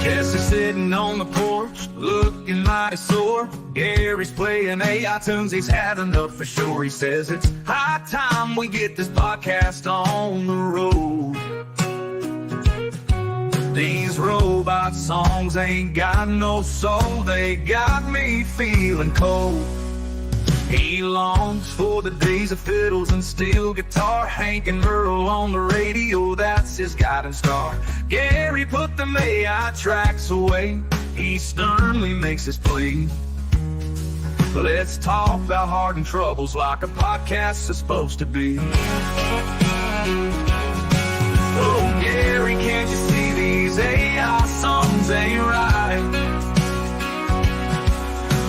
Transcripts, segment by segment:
Jesse's sitting on the porch, looking mighty sore. Gary's playing AI tunes, he's had enough for sure. He says it's high time we get this podcast on the road. These robot songs ain't got no soul, they got me feeling cold. He longs for the days of fiddles and steel guitar. Hank and Merle on the radio, that's his guiding star. Gary put the AI tracks away, he sternly makes his plea. Let's talk about heart and troubles like a podcast is supposed to be. Oh, Gary, can't you see these AI songs ain't right?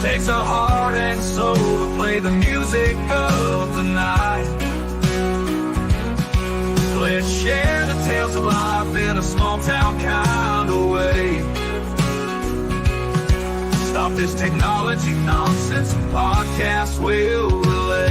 Takes a heart and soul to play the music of the night. Let's share the tales of life in a small town kind of way. Stop this technology nonsense, podcasts will relate.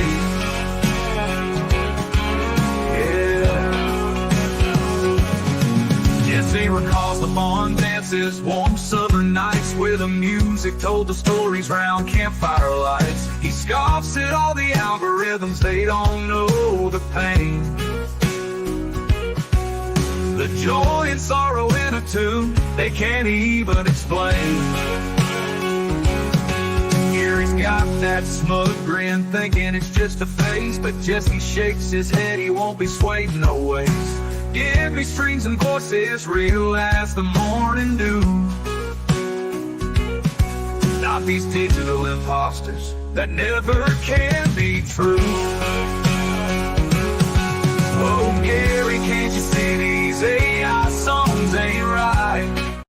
Jesse recalls the fun dances, warm summer nights where the music told the stories round campfire lights. He scoffs at all the algorithms, they don't know the pain. The joy and sorrow in a tune, they can't even explain. Gary's got that smug grin, thinking it's just a phase, but Jesse shakes his head, he won't be swayed no ways. Give me strings and voices real as the morning dew, not these digital imposters that never can be true. Oh, Gary, can't you see these AI songs ain't right?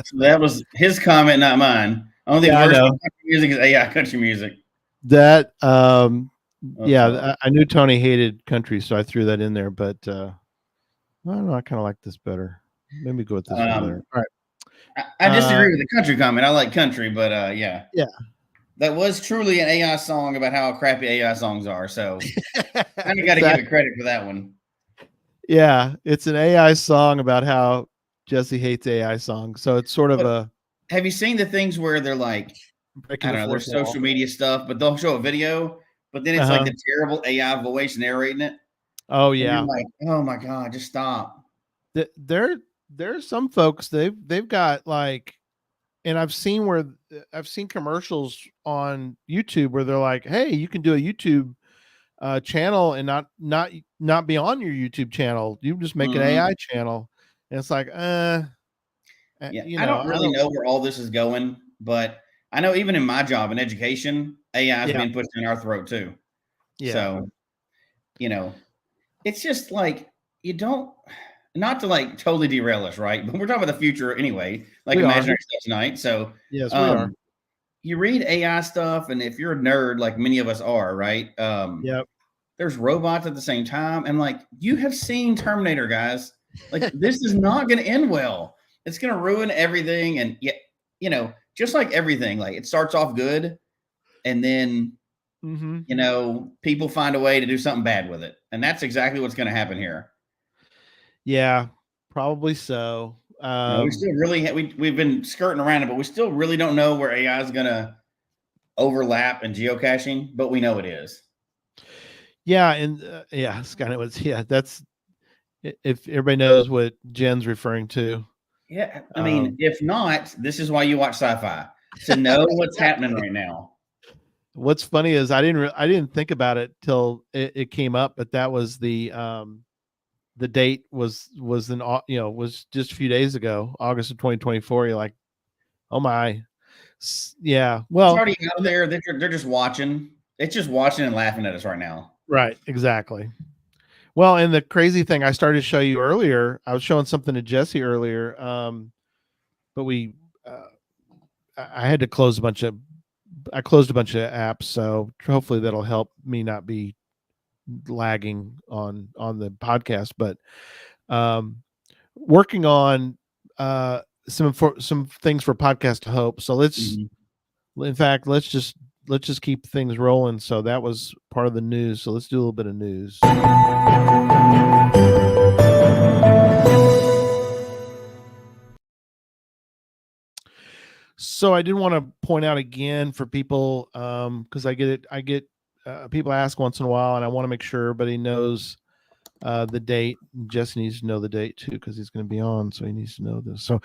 So that was his comment, not mine. Only the worst country music is AI country music. That yeah, I knew Tony hated country, so I threw that in there. But I don't know. I kind of like this better. Maybe go with this one better. All right. I disagree with the country comment. I like country, but yeah, that was truly an AI song about how crappy AI songs are. So I kind of got to give it credit for that one. Yeah, it's an AI song about how Jesse hates AI songs. So it's sort of a. Have you seen the things where they're like, I don't know, there's social media stuff, but they'll show a video, but then it's like the terrible AI voice narrating it. Oh yeah. And you're like, oh my God, just stop. There's some folks they've got like, and I've seen commercials on YouTube where they're like, hey, you can do a YouTube channel and not be on your YouTube channel. You just make an AI channel. And it's like, yeah, I don't really know where all this is going, but I know even in my job in education, AI is being pushed in our throat too. Yeah. So, it's just like, not to like totally derail us, right? But we're talking about the future anyway, like imaginary stuff tonight. So yes, we are. You read AI stuff, and if you're a nerd, like many of us are, right? There's robots at the same time. And like, you have seen Terminator, guys. Like, this is not going to end well. It's going to ruin everything. And just like everything, like it starts off good, and then people find a way to do something bad with it, and that's exactly what's going to happen here. Yeah, probably so. We still really we've been skirting around it, but we still really don't know where AI is going to overlap in geocaching, but we know it is. Yeah, and it's kind of that's if everybody knows what Jen's referring to. Yeah, I mean, if not, this is why you watch sci-fi, to know what's happening right now. What's funny is I didn't think about it till it came up, but that was the date was just a few days ago, August of 2024. You're like, oh my, yeah. Well, it's already out there. They're just watching. It's just watching and laughing at us right now. Right, exactly. Well, and the crazy thing I started to show you earlier, I was showing something to Jesse earlier, but I had to close a bunch of apps, so hopefully that'll help me not be lagging on the podcast. But working on some things for Podcast Hope. So in fact, let's just keep things rolling. So that was part of the news. So let's do a little bit of news. So I did want to point out again for people, because I get people ask once in a while, and I want to make sure everybody knows the date. Jesse needs to know the date too, because he's going to be on, so he needs to know this. So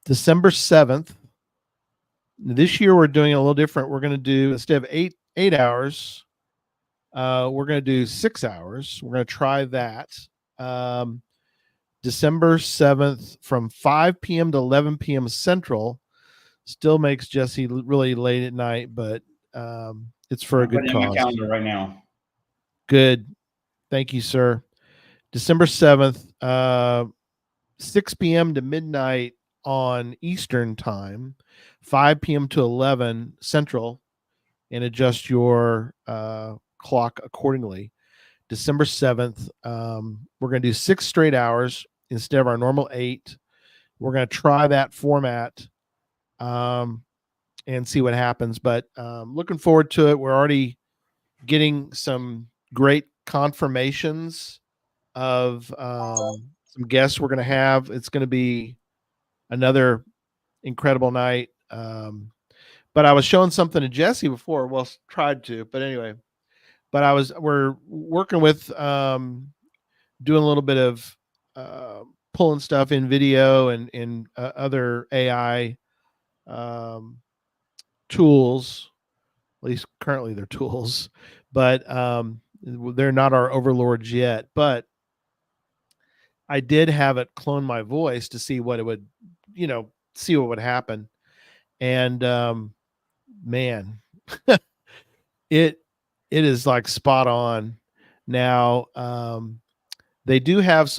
December 7th. This year we're doing it a little different. We're going to do, instead of eight hours, we're going to do 6 hours. We're going to try that. December 7th from 5 p.m. to 11 p.m. Central. Still makes Jesse really late at night, but it's for a good cause. My calendar right now. Good. Thank you, sir. December 7th, 6 p.m. to midnight on Eastern time, 5 p.m. to 11 Central, and adjust your clock accordingly. December 7th, we're going to do 6 straight hours instead of our normal 8. We're going to try that format and see what happens. But looking forward to it. We're already getting some great confirmations of some guests we're going to have. It's going to be another incredible night. But I was showing something to Jesse before. Well, tried to, but anyway. But we're working with doing a little bit of pulling stuff in video and other AI tools. At least currently they're tools, but they're not our overlords yet. But I did have it clone my voice to see what it would, see what would happen. And man, it is like spot on. Now they do have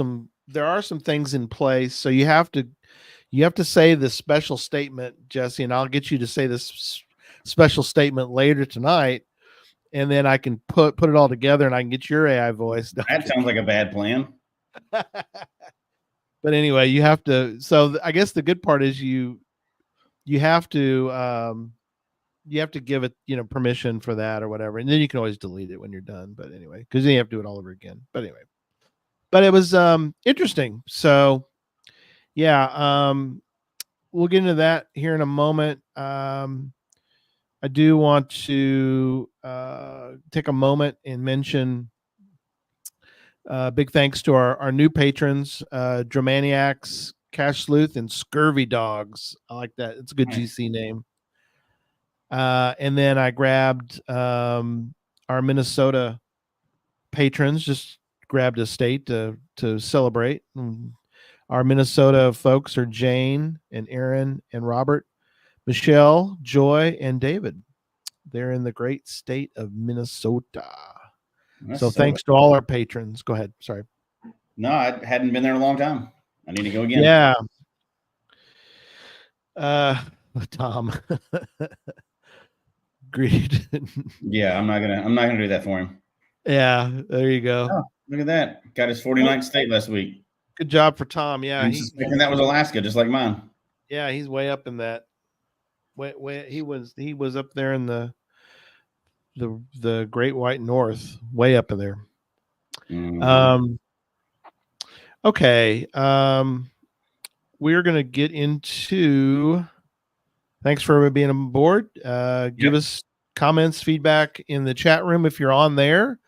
there are some things in place. So you have to say the special statement, Jesse, and I'll get you to say this special statement later tonight, and then I can put it all together and I can get your AI voice. That sounds like a bad plan. But anyway, you have to. So I guess the good part is you have to give it permission for that or whatever, and then you can always delete it when you're done. But anyway, because then you have to do it all over again. But anyway, it was interesting. So yeah, we'll get into that here in a moment. I do want to take a moment and mention big thanks to our new patrons, Dramaniacs, Cash Sleuth, and Scurvy Dogs. I like that. It's a good GC name. And then I grabbed our Minnesota patrons, just grabbed a state to celebrate. Our Minnesota folks are Jane and Aaron and Robert, Michelle, Joy, and David. They're in the great state of Minnesota. So thanks to all our patrons. Go ahead. Sorry. No, I hadn't been there in a long time. I need to go again. Yeah. Tom. Agreed. Yeah, I'm not gonna do that for him. Yeah, there you go. Oh, look at that. Got his 49th state last week. Good job for Tom. Yeah. And that was Alaska, just like mine. Yeah, he's way up in that. He was up there in the Great White North, way up in there. Mm-hmm. Okay. We're gonna get into. Thanks for being on board. Give us comments, feedback in the chat room if you're on there.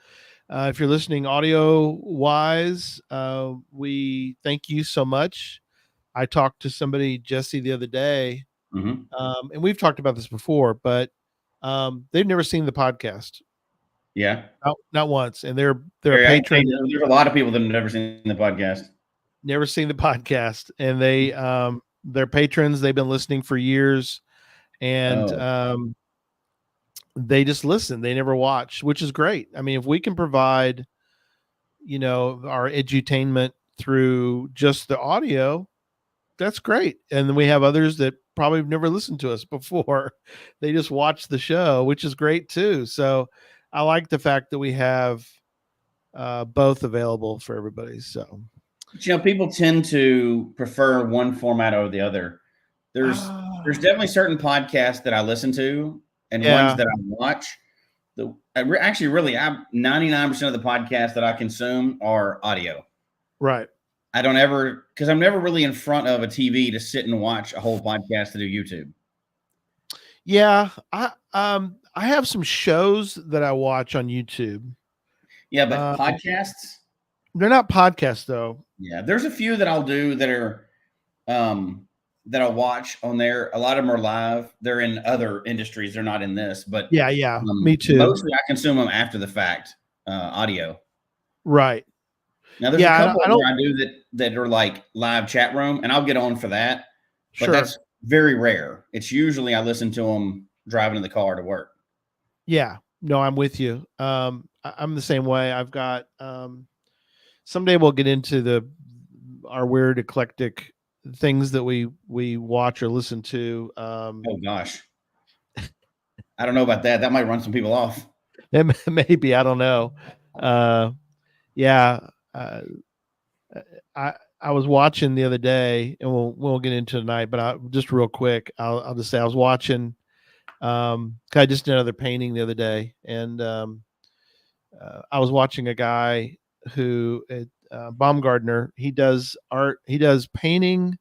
If you're listening audio wise, we thank you so much. I talked to somebody, Jesse, the other day, and we've talked about this before, but they've never seen the podcast. Yeah, not once, and they're a patron. There's a lot of people that have never seen the podcast. Never seen the podcast, and they're patrons. They've been listening for years, and they just listen. They never watch, which is great. I mean, if we can provide, our edutainment through just the audio, that's great. And then we have others that probably have never listened to us before. They just watch the show, which is great too. So I like the fact that we have both available for everybody. So But, people tend to prefer one format over the other. There's definitely certain podcasts that I listen to and ones that I watch. Actually, really, 99% of the podcasts that I consume are audio. Right. I don't ever, because I'm never really in front of a TV to sit and watch a whole podcast to do YouTube. Yeah, I have some shows that I watch on YouTube. Yeah, but podcasts? They're not podcasts though. Yeah, there's a few that I'll do that are that I'll watch on there. A lot of them are live. They're in other industries. They're not in this, but yeah, me too. Mostly I consume them after the fact, audio. Right. Now there's a couple where I do that are like live chat room, and I'll get on for that. But that's very rare. It's usually I listen to them driving in the car to work. Yeah. No, I'm with you. I'm the same way. I've got someday we'll get into our weird eclectic things that we watch or listen to. Oh gosh. I don't know about that. That might run some people off. Maybe, I don't know. Yeah. I was watching the other day, and we'll get into tonight, but just real quick, I'll just say I was watching. I just did another painting the other day, and I was watching a guy who Baumgartner. He does art. He does painting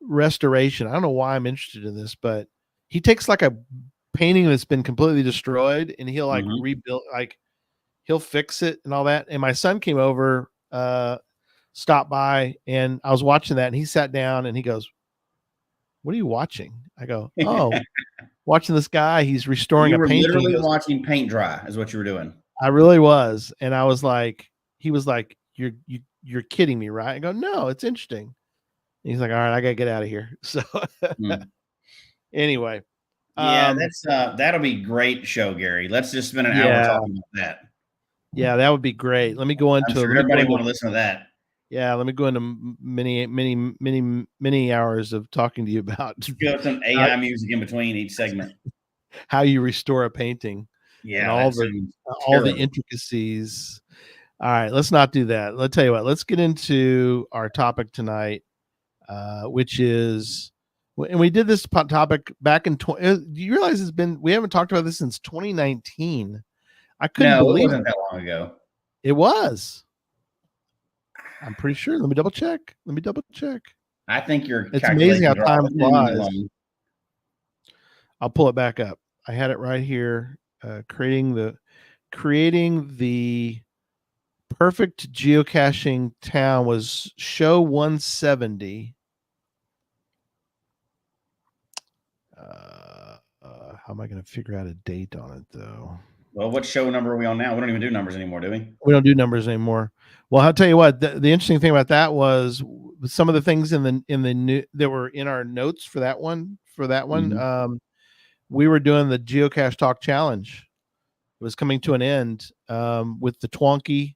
restoration. I don't know why I'm interested in this, but he takes like a painting that's been completely destroyed, and he'll like rebuild, like he'll fix it and all that. And my son came over, stopped by, and I was watching that, and he sat down and he goes, "What are you watching?" I go, "Oh, watching this guy. He's restoring a painting." Literally watching paint dry is what you were doing. I really was. And I was like, he was like, you're kidding me, right? I go, "No, it's interesting." And he's like, "All right, I gotta get out of here." So anyway. Yeah, that'll be great show, Gary. Let's just spend an hour talking about that. Yeah, that would be great. Let me go into everybody want to listen to that. Yeah, let me go into many hours of talking to you about some AI music in between each segment. How you restore a painting. Yeah, all the intricacies. All right, let's not do that. Let's tell you what. Let's get into our topic tonight, which is, and we did this topic back in do you realize we haven't talked about this since 2019. I couldn't believe it wasn't that long ago. It was. I'm pretty sure. Let me double check. I think it's amazing how time flies. I'll pull it back up. I had it right here. Creating the perfect geocaching town was show 170. How am I going to figure out a date on it though? Well, what show number are we on now? We don't even do numbers anymore, do we? We don't do numbers anymore. Well, I'll tell you what. The interesting thing about that was some of the things in the new that were in our notes for that one. We were doing the Geocache Talk Challenge. It was coming to an end with the Twonky,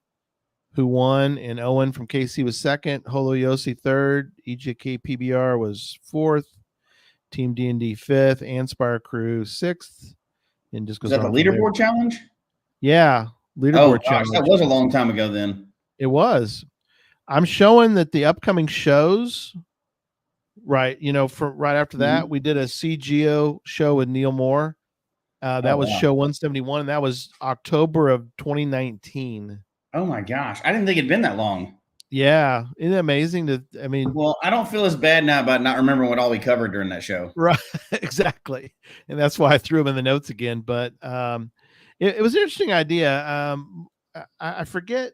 who won, and Owen from KC was second, Holo Yossi third, EJK PBR was fourth, Team D&D fifth, Anspire Crew sixth, and just goes. Was that the leaderboard challenge? Yeah, leaderboard challenge. That was a long time ago then. It was. I'm showing that the upcoming shows, right? Right after that, we did a CGO show with Neil Moore. That was show 171, and that was October of 2019. Oh my gosh. I didn't think it'd been that long. Yeah. Isn't it amazing well, I don't feel as bad now about not remembering what all we covered during that show. Right. Exactly. And that's why I threw them in the notes again. But it was an interesting idea. I forget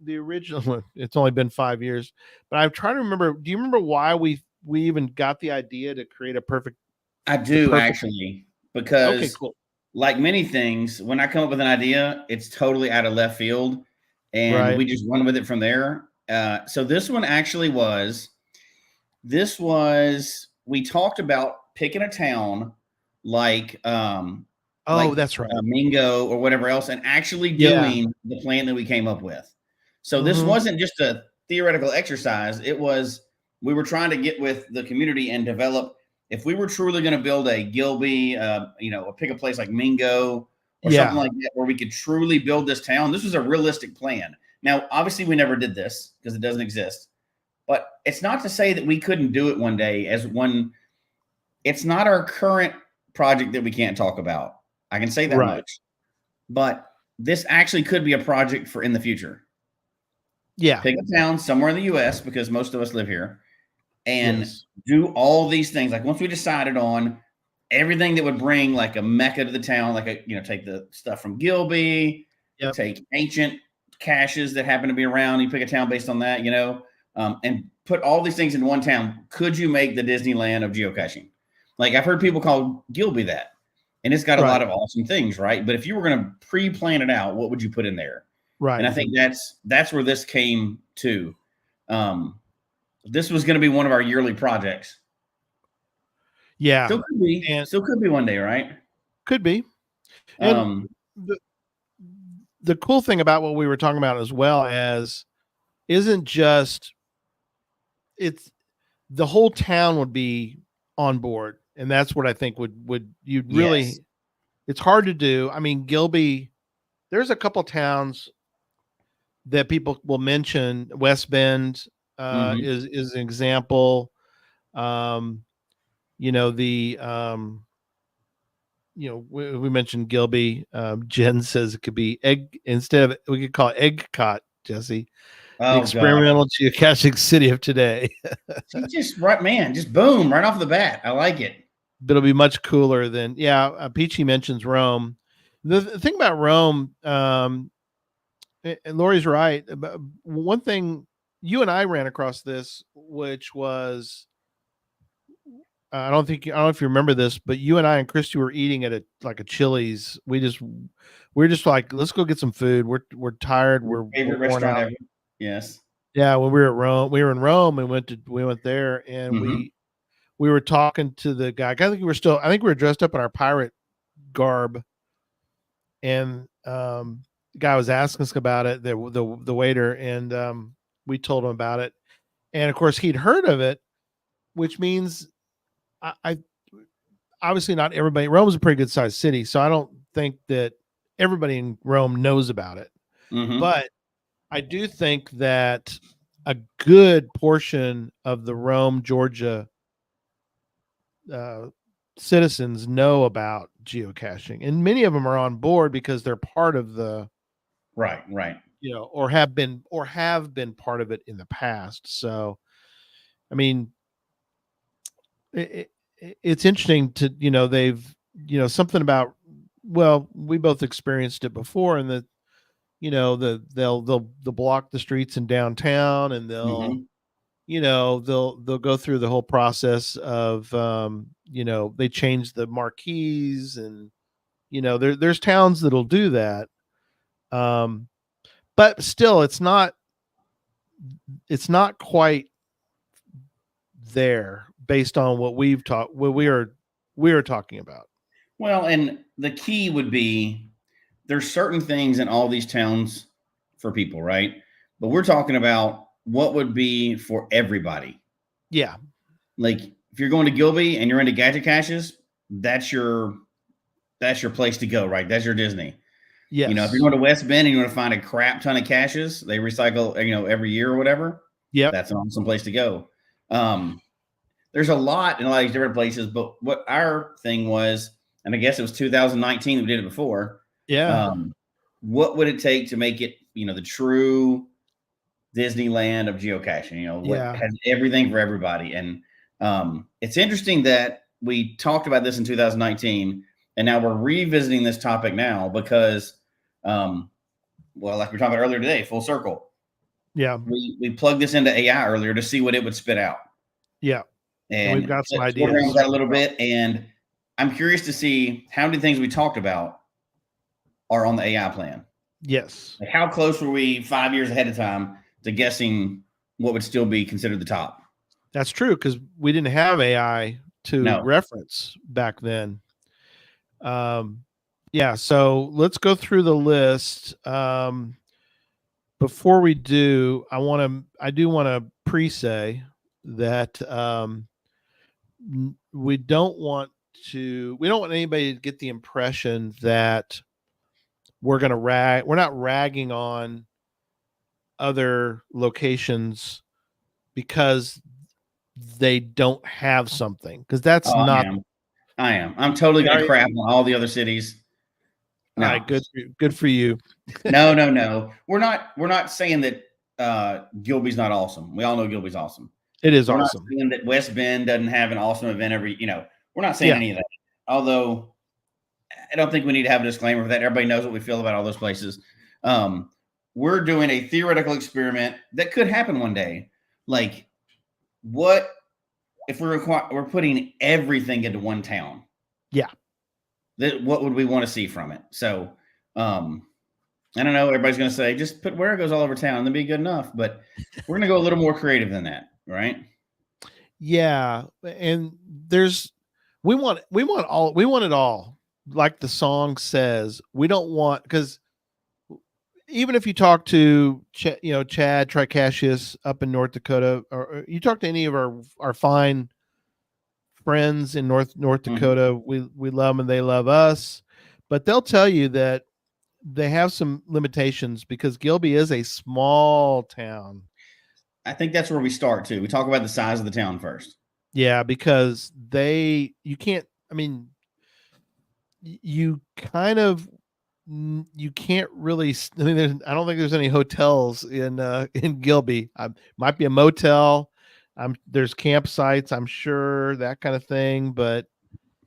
the original one. It's only been 5 years, but I'm trying to remember. Do you remember why we even got the idea to create a perfect? I do actually, because like many things, when I come up with an idea, it's totally out of left field, and we just run with it from there. So this one actually we talked about picking a town like that's right, Mingo or whatever else, and actually doing the plan that we came up with. So this wasn't just a theoretical exercise. It was, we were trying to get with the community and develop, if we were truly going to build a Gilby, pick a place like Mingo or something like that, where we could truly build this town. This was a realistic plan. Now, obviously, we never did this because it doesn't exist. But it's not to say that we couldn't do it one day. It's not our current project that we can't talk about. I can say that much. But this actually could be a project for in the future. Yeah. Pick a town somewhere in the U.S. because most of us live here, and do all these things. Like once we decided on everything that would bring like a mecca to the town, like take the stuff from Gilby, take ancient caches that happen to be around. You pick a town based on that, and put all these things in one town. Could you make the Disneyland of geocaching? Like I've heard people call Gilby that, and it's got a lot of awesome things, right? But if you were going to pre-plan it out, what would you put in there? Right. And I think that's where this came to. This was going to be one of our yearly projects. Yeah. Still could be. And still could be one day, right? Could be. And the cool thing about what we were talking about as well as isn't just it's the whole town would be on board. And that's what I think you'd really, it's hard to do. I mean, Gilby, there's a couple towns that people will mention. West Bend is an example. We mentioned Gilby. Jen says it could be we could call it Eggcott, Jesse. The experimental geocaching city of today. just boom, right off the bat. I like it. But it'll be much cooler than, Peachy mentions Rome. The thing about Rome, and Lori's right. One thing, you and I ran across this, which was, I don't know if you remember this, but you and I and Christy were eating at a Chili's. We're just like, let's go get some food. We're tired. We're favorite restaurant ever. Yes. Yeah. When we were at Rome, we went there, and we were talking to the guy. I think we were dressed up in our pirate garb, and the guy was asking us about it, the waiter, and we told him about it, and of course he'd heard of it, which means I obviously not everybody. Rome's a pretty good sized city, so I don't think that everybody in Rome knows about it, but I do think that a good portion of the Rome, Georgia citizens know about geocaching, and many of them are on board because they're part of the right, or have been part of it in the past. So, I mean, it's interesting to they've something about, well, we both experienced it before, and they'll block the streets in downtown, and they'll they'll go through the whole process of they change the marquees, and there's towns that'll do that, but still it's not quite there based on what we are talking about. Well, and the key would be there's certain things in all these towns for people, right? But we're talking about what would be for everybody. Yeah. Like if you're going to Gilby and you're into gadget caches, that's your place to go, right? That's your Disney. Yes. If you're going to West Bend and you want to find a crap ton of caches, they recycle, every year or whatever. Yeah. That's an awesome place to go. There's a lot in a lot of these different places, but what our thing was, and I guess it was 2019 that we did it before. Yeah. What would it take to make it, the true Disneyland of geocaching? Has everything for everybody. And it's interesting that we talked about this in 2019, and now we're revisiting this topic now because, like we were talking about earlier today, full circle. Yeah. We plugged this into AI earlier to see what it would spit out. Yeah. And we've got some ideas around that a little bit, and I'm curious to see how many things we talked about are on the AI plan. Yes. Like how close were we 5 years ahead of time to guessing what would still be considered the top? That's true, because we didn't have AI to reference back then. So let's go through the list. Before we do, I do want to pre-say that we don't want anybody to get the impression that we're not ragging on other locations because they don't have something. Because that's not. I am. I'm totally going to crap on all the other cities. No. All right, good for you. No. We're not saying that Gilby's not awesome. We all know Gilby's awesome. It is we're awesome. Not saying that West Bend doesn't have an awesome event every. We're not saying any of that. Although I don't think we need to have a disclaimer for that. Everybody knows what we feel about all those places. We're doing a theoretical experiment that could happen one day. Like, what if we're putting everything into one town? Yeah. What would we want to see from it? So, I don't know. Everybody's going to say just put Warregos all over town. That'd be good enough. But we're going to go a little more creative than that, right? Yeah, and we want it all. Like the song says, we don't want, because even if you talk to Chad Tricasius up in North Dakota, or you talk to any of our fine friends in North Dakota, we love them and they love us, but they'll tell you that they have some limitations because Gilby is a small town. I think that's where we start too. We talk about the size of the town first. Yeah, because you can't really. I mean, I don't think there's any hotels in Gilby. Might be a motel. There's campsites, I'm sure, that kind of thing. But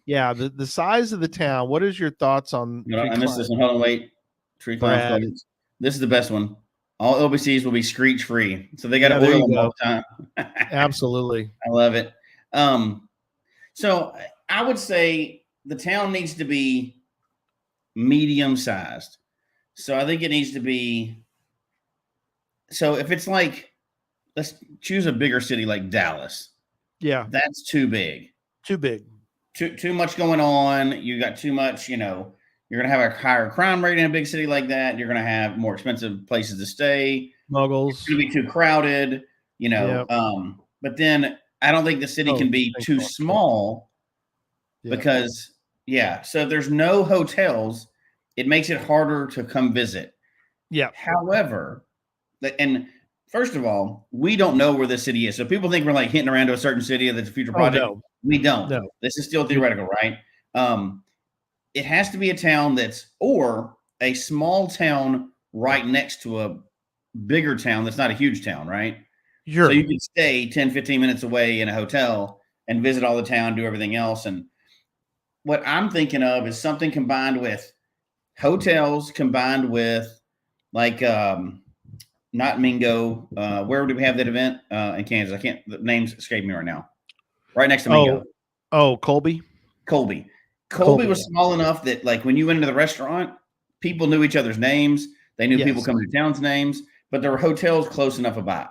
yeah, the size of the town. What is your thoughts on? I missed this one. Hold on, wait. Tree climb. This is the best one. All LBCs will be screech free, so they got to oil them all the time. Absolutely, I love it. So I would say the town needs to be medium sized. So I think it needs to be. So if it's like, let's choose a bigger city like Dallas. Yeah, that's too big. Too big. Too much going on. You got too much. You're going to have a higher crime rate in a big city like that. You're going to have more expensive places to stay. Muggles. It's going to be too crowded. Yep. But then I don't think the city can be too small because, so if there's no hotels, it makes it harder to come visit. Yeah. However, and first of all, we don't know where this city is. So people think we're like hitting around to a certain city that's a future project. No. We don't. No. This is still theoretical, right? It has to be a town or a small town right next to a bigger town that's not a huge town, right? Sure. So you can stay 10, 15 minutes away in a hotel and visit all the town, do everything else. And what I'm thinking of is something combined with hotels, combined with like not Mingo. Where do we have that event in Kansas? The names escape me right now. Right next to Mingo. Oh, Colby. Colby was small enough that like when you went into the restaurant, people knew each other's names. They knew people coming to town's names, but there were hotels close enough by.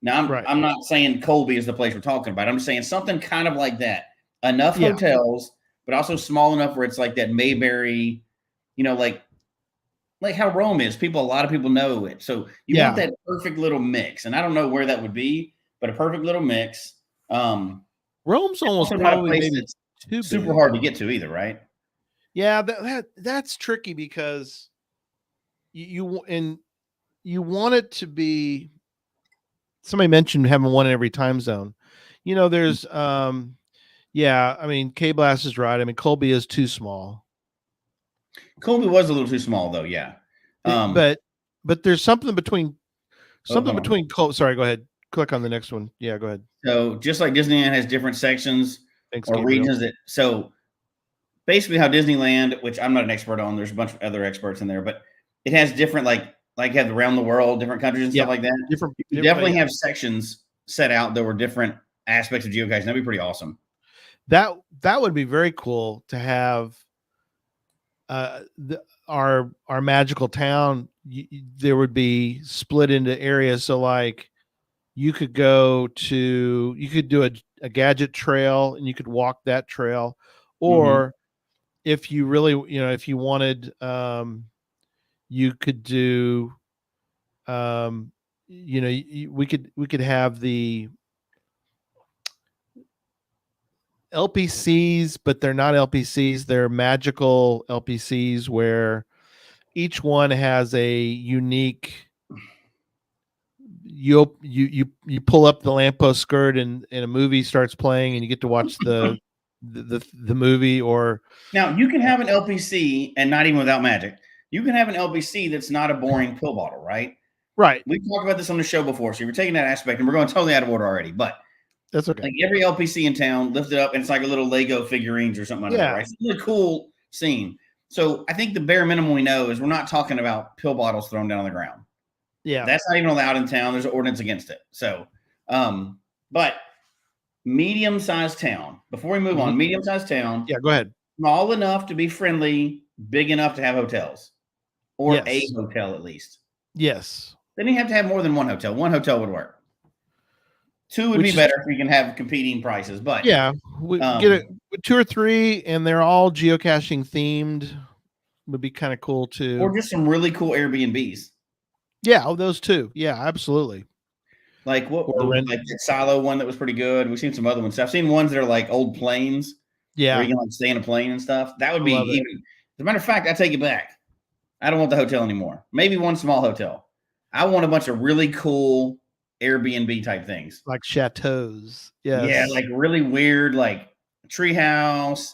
Now I'm not saying Colby is the place we're talking about. I'm just saying something kind of like that. Enough hotels, but also small enough where it's like that Mayberry, like how Rome is. A lot of people know it. So you want that perfect little mix. And I don't know where that would be, but a perfect little mix. Rome's almost probably maybe too super hard to get to either, right? Yeah, that's tricky because you want it to be. Somebody mentioned having one in every time zone. There's I mean, K-Blast is right. I mean, Colby is too small. Colby was a little too small though, yeah. But there's something between sorry, go ahead. Click on the next one. Yeah, go ahead. So just like Disneyland has different sections or regions so basically how Disneyland, which I'm not an expert on, there's a bunch of other experts in there, but it has different like have around the world, different countries and stuff like that. You definitely have sections set out that were different aspects of geocaching. That'd be pretty awesome. That would be very cool to have our magical town. There would be split into areas. So like you could do a gadget trail and you could walk that trail, or if you really, if you wanted, you could do, we could have the LPCs, but they're not LPCs. They're magical LPCs where each one has a unique you pull up the lamppost skirt and a movie starts playing and you get to watch the movie. Or now you can have an LPC and not even without magic. You can have an LPC that's not a boring pill bottle, right? Right. We've talked about this on the show before, so you're taking that aspect, and we're going totally out of order already. But that's okay. Like every LPC in town, lift it up, and it's like a little Lego figurines or something like that, right? It's a really cool scene. So I think the bare minimum we know is we're not talking about pill bottles thrown down on the ground. Yeah, that's not even allowed in town. There's an ordinance against it. So, but medium-sized town. Before we move on, medium-sized town. Yeah, go ahead. Small enough to be friendly, big enough to have hotels, or a hotel at least. Yes. Then you have to have more than one hotel. One hotel would work. Two would be better if we can have competing prices. But yeah, we get 2 or 3, and they're all geocaching themed. Would be kind of cool too. Or just some really cool Airbnbs. Yeah, those too. Yeah, absolutely. Like like the silo one that was pretty good. We've seen some other ones. I've seen ones that are like old planes. Yeah, where you can like stay in a plane and stuff. That would be even. As a matter of fact, I take it back. I don't want the hotel anymore. Maybe one small hotel. I want a bunch of really cool Airbnb type things, like chateaus. Yes. Yeah, like really weird, like treehouse.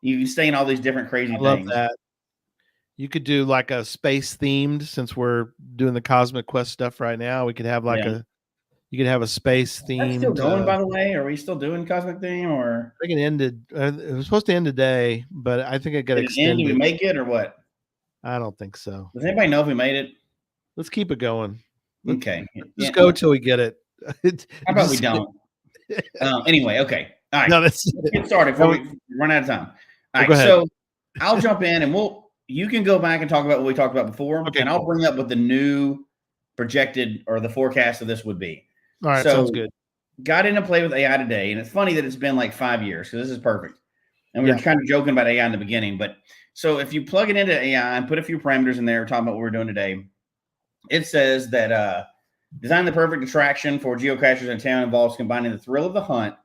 You can stay in all these different crazy things. Love that. You could do like a space themed, since we're doing the Cosmic Quest stuff right now. We could have like you could have a space themed. That's still going, by the way. Are we still doing Cosmic theme, or I think it ended? It was supposed to end today, but I think it got extended. Did we make it or what? I don't think so. Does anybody know if we made it? Let's keep it going. Okay, just go till we get it. How about we don't? Anyway, okay. All right. Let's get started before we run out of time. All right, so I'll jump in and you can go back and talk about what we talked about before, and I'll bring up what the new projected or the forecast of this would be. All right, sounds good. Got into play with AI today, and it's funny that it's been like 5 years, because this is perfect. And we were kind of joking about AI in the beginning, but so if you plug it into AI and put a few parameters in there, talking about what we're doing today, it says that design the perfect attraction for geocachers in town involves combining the thrill of the hunt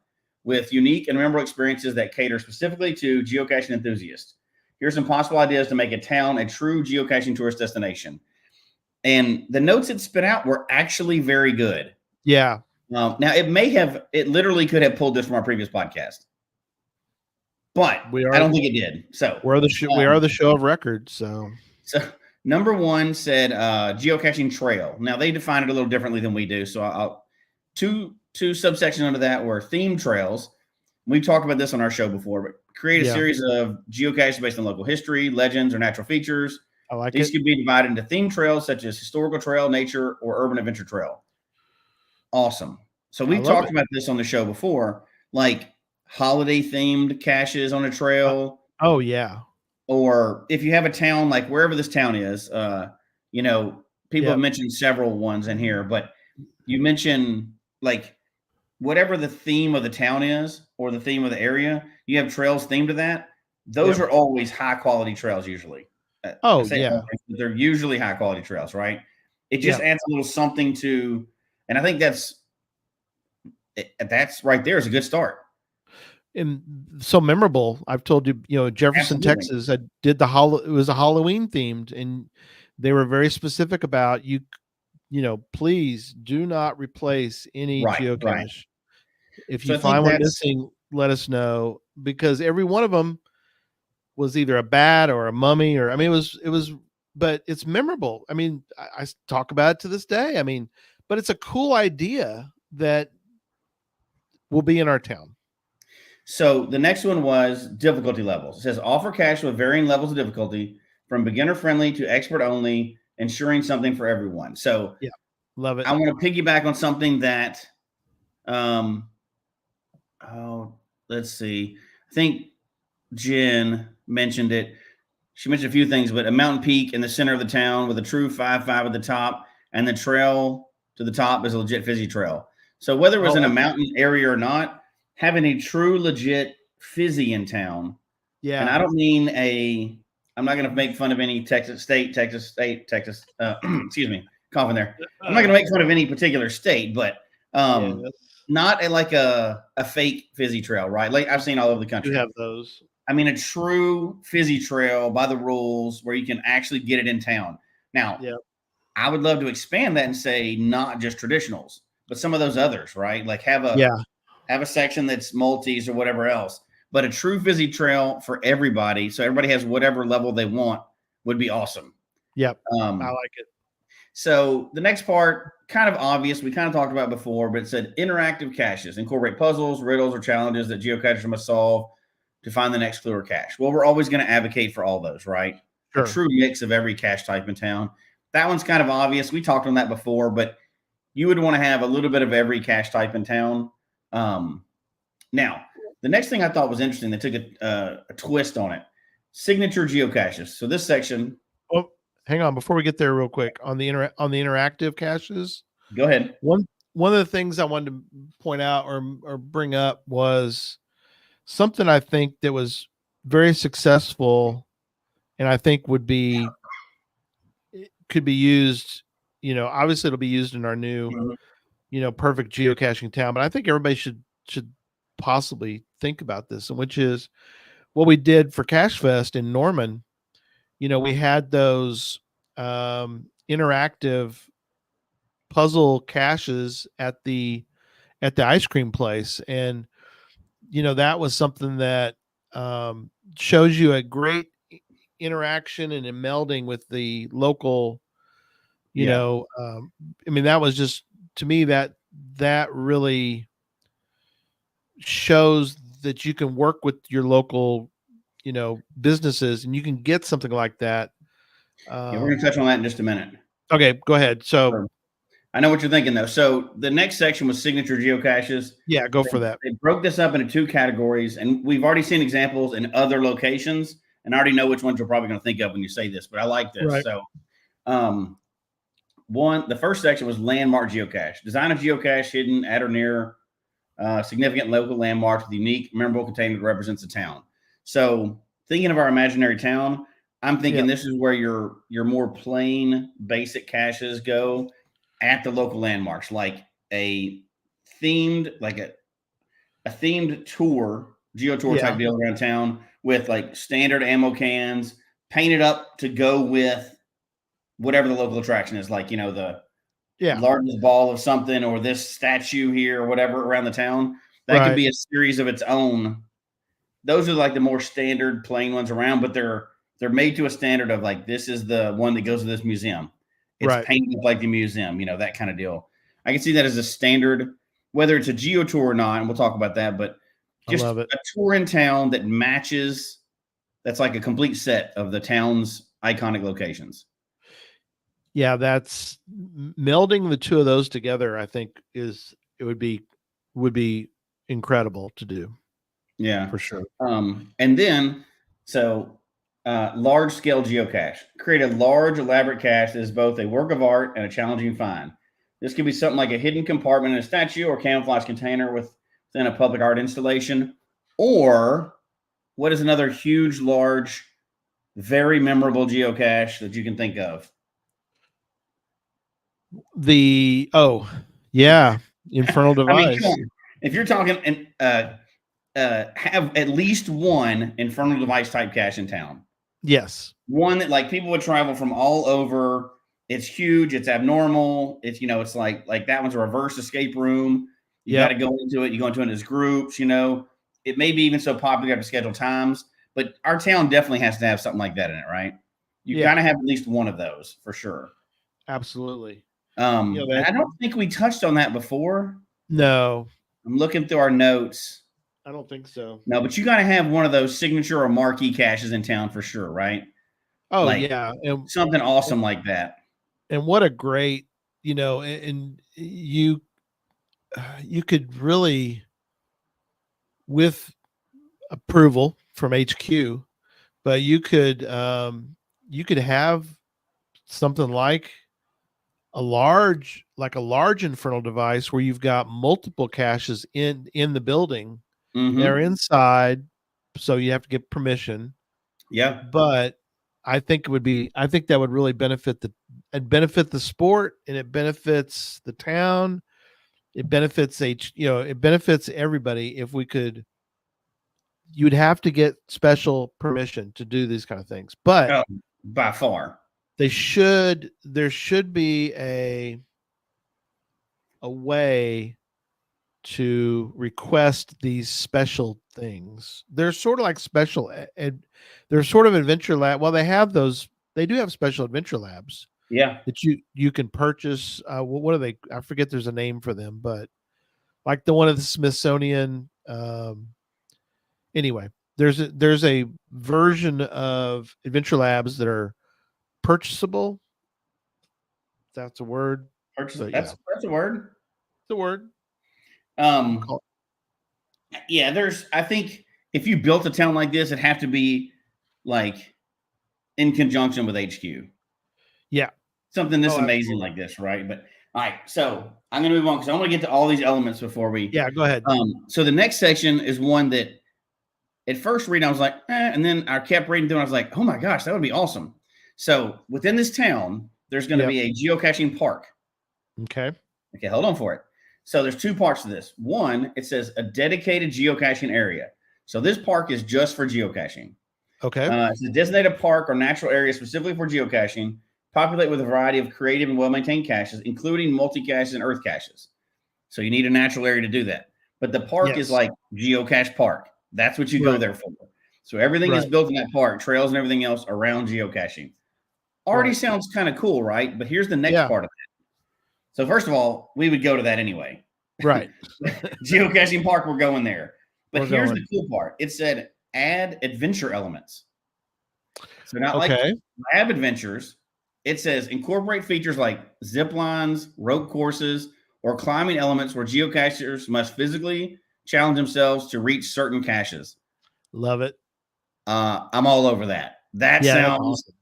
with unique and memorable experiences that cater specifically to geocaching enthusiasts. Here's some possible ideas to make a town a true geocaching tourist destination. And the notes it spit out were actually very good. Yeah. Now it literally could have pulled this from our previous podcast, but I don't think it did. So we are the show of record. So number one said geocaching trail. Now they define it a little differently than we do. So I'll two subsections under that were themed trails. We talked about this on our show before, but create a series of geocaches based on local history, legends, or natural features. I like These could be divided into themed trails such as historical trail, nature, or urban adventure trail. Awesome. So we've talked about this on the show before, like holiday themed caches on a trail. Oh yeah. Or if you have a town, like wherever this town is, people have mentioned several ones in here, but you mentioned like whatever the theme of the town is or the theme of the area, you have trails themed to that. Those are always high quality trails usually. They're usually high quality trails, right? It just adds a little something to, and I think that's right there is a good start. And so memorable. I've told you, Jefferson, Absolutely. Texas, I did it was a Halloween themed, and they were very specific about please do not replace any geocache. Right. If you find one missing, let us know, because every one of them was either a bat or a mummy, or it was, but it's memorable. I talk about it to this day. But it's a cool idea that will be in our town. So the next one was difficulty levels. It says offer cache with varying levels of difficulty from beginner friendly to expert only, ensuring something for everyone. So love it. I want to piggyback on something that, let's see. I think Jen mentioned it. She mentioned a few things, but a mountain peak in the center of the town with a true 5-5 at the top, and the trail to the top is a legit fizzy trail. So whether it was in a mountain area or not, having a true legit fizzy in town. Yeah. And I don't mean I'm not going to make fun of any Texas, excuse me, coughing there. I'm not going to make fun of any particular state, but not like a fake fizzy trail, right? Like I've seen all over the country. You have those. A true fizzy trail by the rules where you can actually get it in town. Now, I would love to expand that and say not just traditionals, but some of those others, right? Like have a section that's multis or whatever else, but a true Fizzy trail for everybody, so everybody has whatever level they want, would be awesome. Yep. I like it. So the next part, kind of obvious, we kind of talked about before, but it said interactive caches incorporate puzzles, riddles, or challenges that geocachers must solve to find the next clue or cache. Well, we're always going to advocate for all those, right? Sure. A true mix of every cache type in town. That one's kind of obvious. We talked on that before, but you would want to have a little bit of every cache type in town. Now, the next thing I thought was interesting, they took a twist on it. Signature geocaches. So this section. Oh, hang on, before we get there, real quick on the interactive caches. Go ahead. One of the things I wanted to point out or bring up was something I think that was very successful, and I think could be used. Obviously it'll be used in our new, perfect geocaching town. But I think everybody should possibly think about this, and which is what we did for Cache Fest in Norman. We had those interactive puzzle caches at the ice cream place, and that was something that shows you a great interaction and a melding with the local. That was just, to me, that really shows that you can work with your local businesses, and you can get something like that. We're going to touch on that in just a minute. Okay, go ahead. So I know what you're thinking, though. So the next section was signature geocaches. Yeah, go for that. They broke this up into two categories, and we've already seen examples in other locations, and I already know which ones you're probably going to think of when you say this, but I like this. Right. So the first section was landmark geocache. Design a geocache hidden at or near significant local landmarks with unique, memorable container that represents a town. So thinking of our imaginary town, I'm thinking this is where your more plain, basic caches go at the local landmarks, like a themed, a themed tour, geotour type deal around town with like standard ammo cans painted up to go with whatever the local attraction is, like, the largest ball of something or this statue here or whatever around the town. That could be a series of its own. Those are like the more standard plain ones around, but they're made to a standard of like, this is the one that goes to this museum. It's painted like the museum, that kind of deal. I can see that as a standard, whether it's a geo tour or not, and we'll talk about that, but just a tour in town that matches, that's like a complete set of the town's iconic locations. Yeah, that's melding the two of those together, I think would be incredible to do. Yeah, for sure. And then, large scale geocache. Create a large, elaborate cache that is both a work of art and a challenging find. This could be something like a hidden compartment in a statue or camouflage container within a public art installation. Or what is another huge, large, very memorable geocache that you can think of? Infernal Device. If you're talking have at least one Infernal Device type cache in town. Yes. One that like people would travel from all over. It's huge. It's abnormal. It's, it's like that one's a reverse escape room. You got to go into it. You go into it as groups, it may be even so popular you have to schedule times, but our town definitely has to have something like that in it, right? You got to have at least one of those for sure. Absolutely. I don't think we touched on that before. No. I'm looking through our notes. I don't think so. No, but you got to have one of those signature or marquee caches in town for sure, right? Oh, yeah. And something awesome like that. And what a great, and you could really, with approval from HQ, but you could have something like a large Infernal Device where you've got multiple caches in the building. They're inside, so you have to get permission. Yeah. But I think that would really benefit the sport, and it benefits the town. It benefits it benefits everybody if we could. You'd have to get special permission to do these kind of things, but by far there should be a way to request these special things. They're sort of like special they're sort of adventure lab. Well, they do have special adventure labs. Yeah. That you can purchase. What are they? I forget. There's a name for them, but like the one at the Smithsonian. Anyway, there's a version of adventure labs that are purchasable. That's a word. Purchasable. That's a word. It's a word. Yeah, I think if you built a town like this, it'd have to be like in conjunction with HQ. Yeah. Something this amazing like this, right? But all right, so I'm going to move on because I want to get to all these elements before we. Yeah, go ahead. So the next section is one that at first reading, I was like, and then I kept reading through and I was like, oh my gosh, that would be awesome. So within this town, there's going to be a geocaching park. Okay, hold on for it. So there's two parts to this. One, it says a dedicated geocaching area. So this park is just for geocaching. Okay. It's a designated park or natural area specifically for geocaching, populated with a variety of creative and well-maintained caches, including multi-caches and earth caches. So you need a natural area to do that. But the park is like Geocache Park. That's what you go there for. So everything is built in that park, trails and everything else around geocaching. Already sounds kind of cool, right? But here's the next part of that. So first of all, we would go to that anyway. Right. Geocaching park, we're going there. But here's the cool part. It said add adventure elements. So not like lab adventures. It says incorporate features like zip lines, rope courses, or climbing elements where geocachers must physically challenge themselves to reach certain caches. Love it. I'm all over that. That sounds awesome.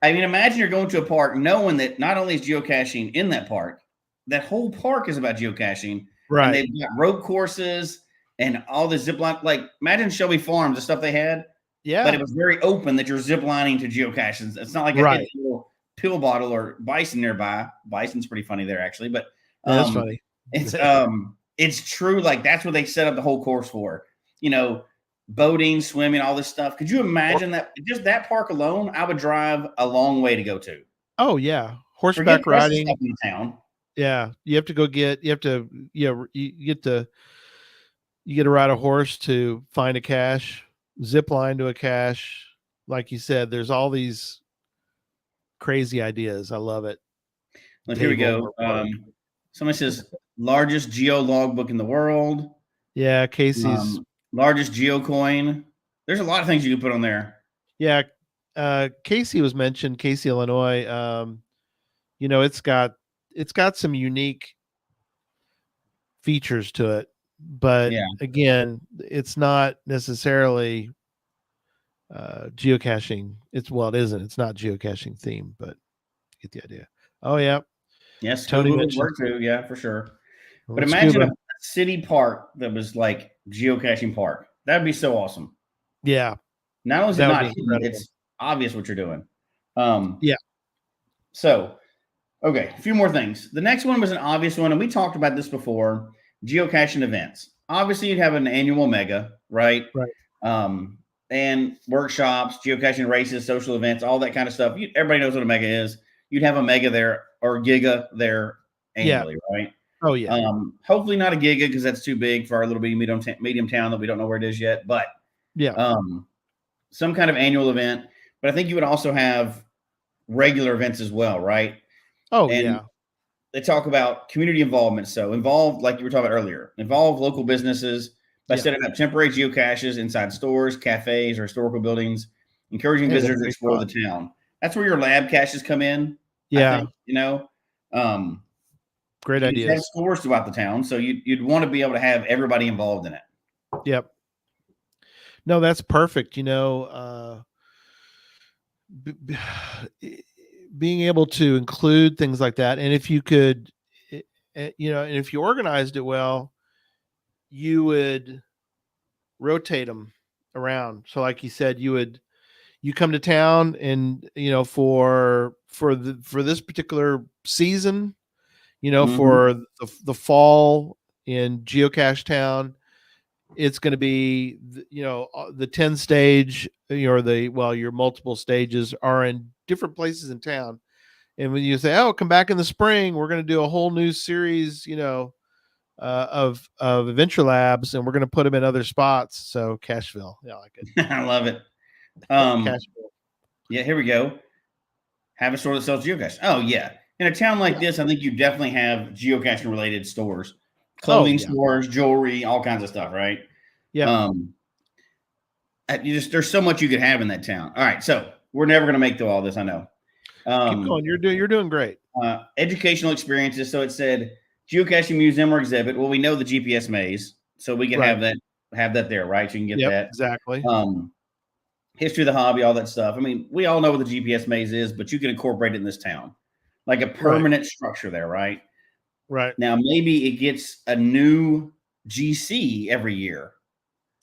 I mean, imagine you're going to a park knowing that not only is geocaching in that park, that whole park is about geocaching. Right. And they've got rope courses and all the zip line. Like, imagine Shelby Farms, the stuff they had. Yeah. But it was very open that you're zip lining to geocaches. It's not like a little pill bottle or bison nearby. Bison's pretty funny there, actually. But that's funny. It's true. Like, that's what they set up the whole course for. You know, boating, swimming, all this stuff. Could you imagine that? Just that park alone, I would drive a long way to go to. Oh, yeah. Horseback riding. In town. Yeah. You have to go you get to ride a horse to find a cache, zip line to a cache. Like you said, there's all these crazy ideas. I love it. Well, here we go. Somebody says largest geo logbook in the world. Yeah, Casey's largest geocoin. There's a lot of things you can put on there. Yeah, Casey was mentioned. Casey, Illinois. You know, it's got some unique features to it, but again, it's not necessarily geocaching. It isn't. It's not geocaching themed, but you get the idea. Oh yeah. Yes, Tony would work too. Yeah, for sure. But imagine a city park that was like geocaching park. That'd be so awesome. Yeah. Not only is it not hidden, it's obvious what you're doing. Yeah. So, okay, a few more things. The next one was an obvious one, and we talked about this before. Geocaching events. Obviously, you'd have an annual mega, right? Right. And workshops, geocaching races, social events, all that kind of stuff. Everybody knows what a mega is. You'd have a mega there or giga there annually, right? Oh yeah. Hopefully not a giga because that's too big for our little bitty medium town that we don't know where it is yet. But some kind of annual event. But I think you would also have regular events as well, right? Oh yeah. They talk about community involvement. So involve, like you were talking about earlier, involve local businesses by setting up temporary geocaches inside stores, cafes, or historical buildings, encouraging visitors to explore the town. That's where your lab caches come in. Yeah. I think, you know, great ideas. Have stores throughout the town, so you'd want to be able to have everybody involved in it. Yep. No, that's perfect. You know, being able to include things like that, and if you could, you know, and if you organized it well, you would rotate them around. So, like you said, you come to town, and you know, for this particular season, you know, for the fall in Geocache Town, it's going to be, you know, the 10 stage, or your multiple stages are in different places in town. And when you say, "Oh, come back in the spring, we're going to do a whole new series," of Adventure Labs, and we're going to put them in other spots. So Cashville, yeah, I like it. I love it. Cashville. Yeah, here we go. Have a store that sells geocache. Oh yeah, in a town like this, I think you definitely have geocaching related stores, clothing stores, jewelry, all kinds of stuff, right? Yeah. There's so much you could have in that town. All right, so we're never going to make through all this, I know. Keep going. You're doing great. Educational experiences. So it said geocaching museum or exhibit. Well, we know the GPS maze, so we can have that there, right? So you can get that exactly. History of the hobby, all that stuff. I mean, we all know what the GPS maze is, but you can incorporate it in this town, like a permanent structure there, right? Right. Now, maybe it gets a new GC every year.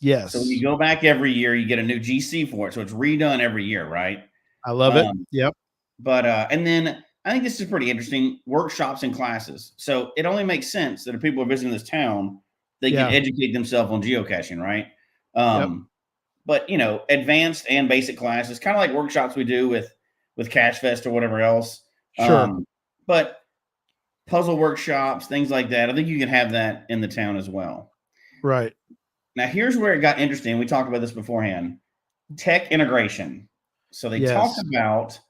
Yes. So when you go back every year, you get a new GC for it. So it's redone every year, right? I love it. Yep. But and then I think this is pretty interesting. Workshops and classes. So it only makes sense that if people are visiting this town, they can educate themselves on geocaching, right? But advanced and basic classes, kind of like workshops we do with Cache Fest or whatever else. Sure. But puzzle workshops, things like that. I think you can have that in the town as well. Right. Now, here's where it got interesting. We talked about this beforehand. Tech integration. So they talk about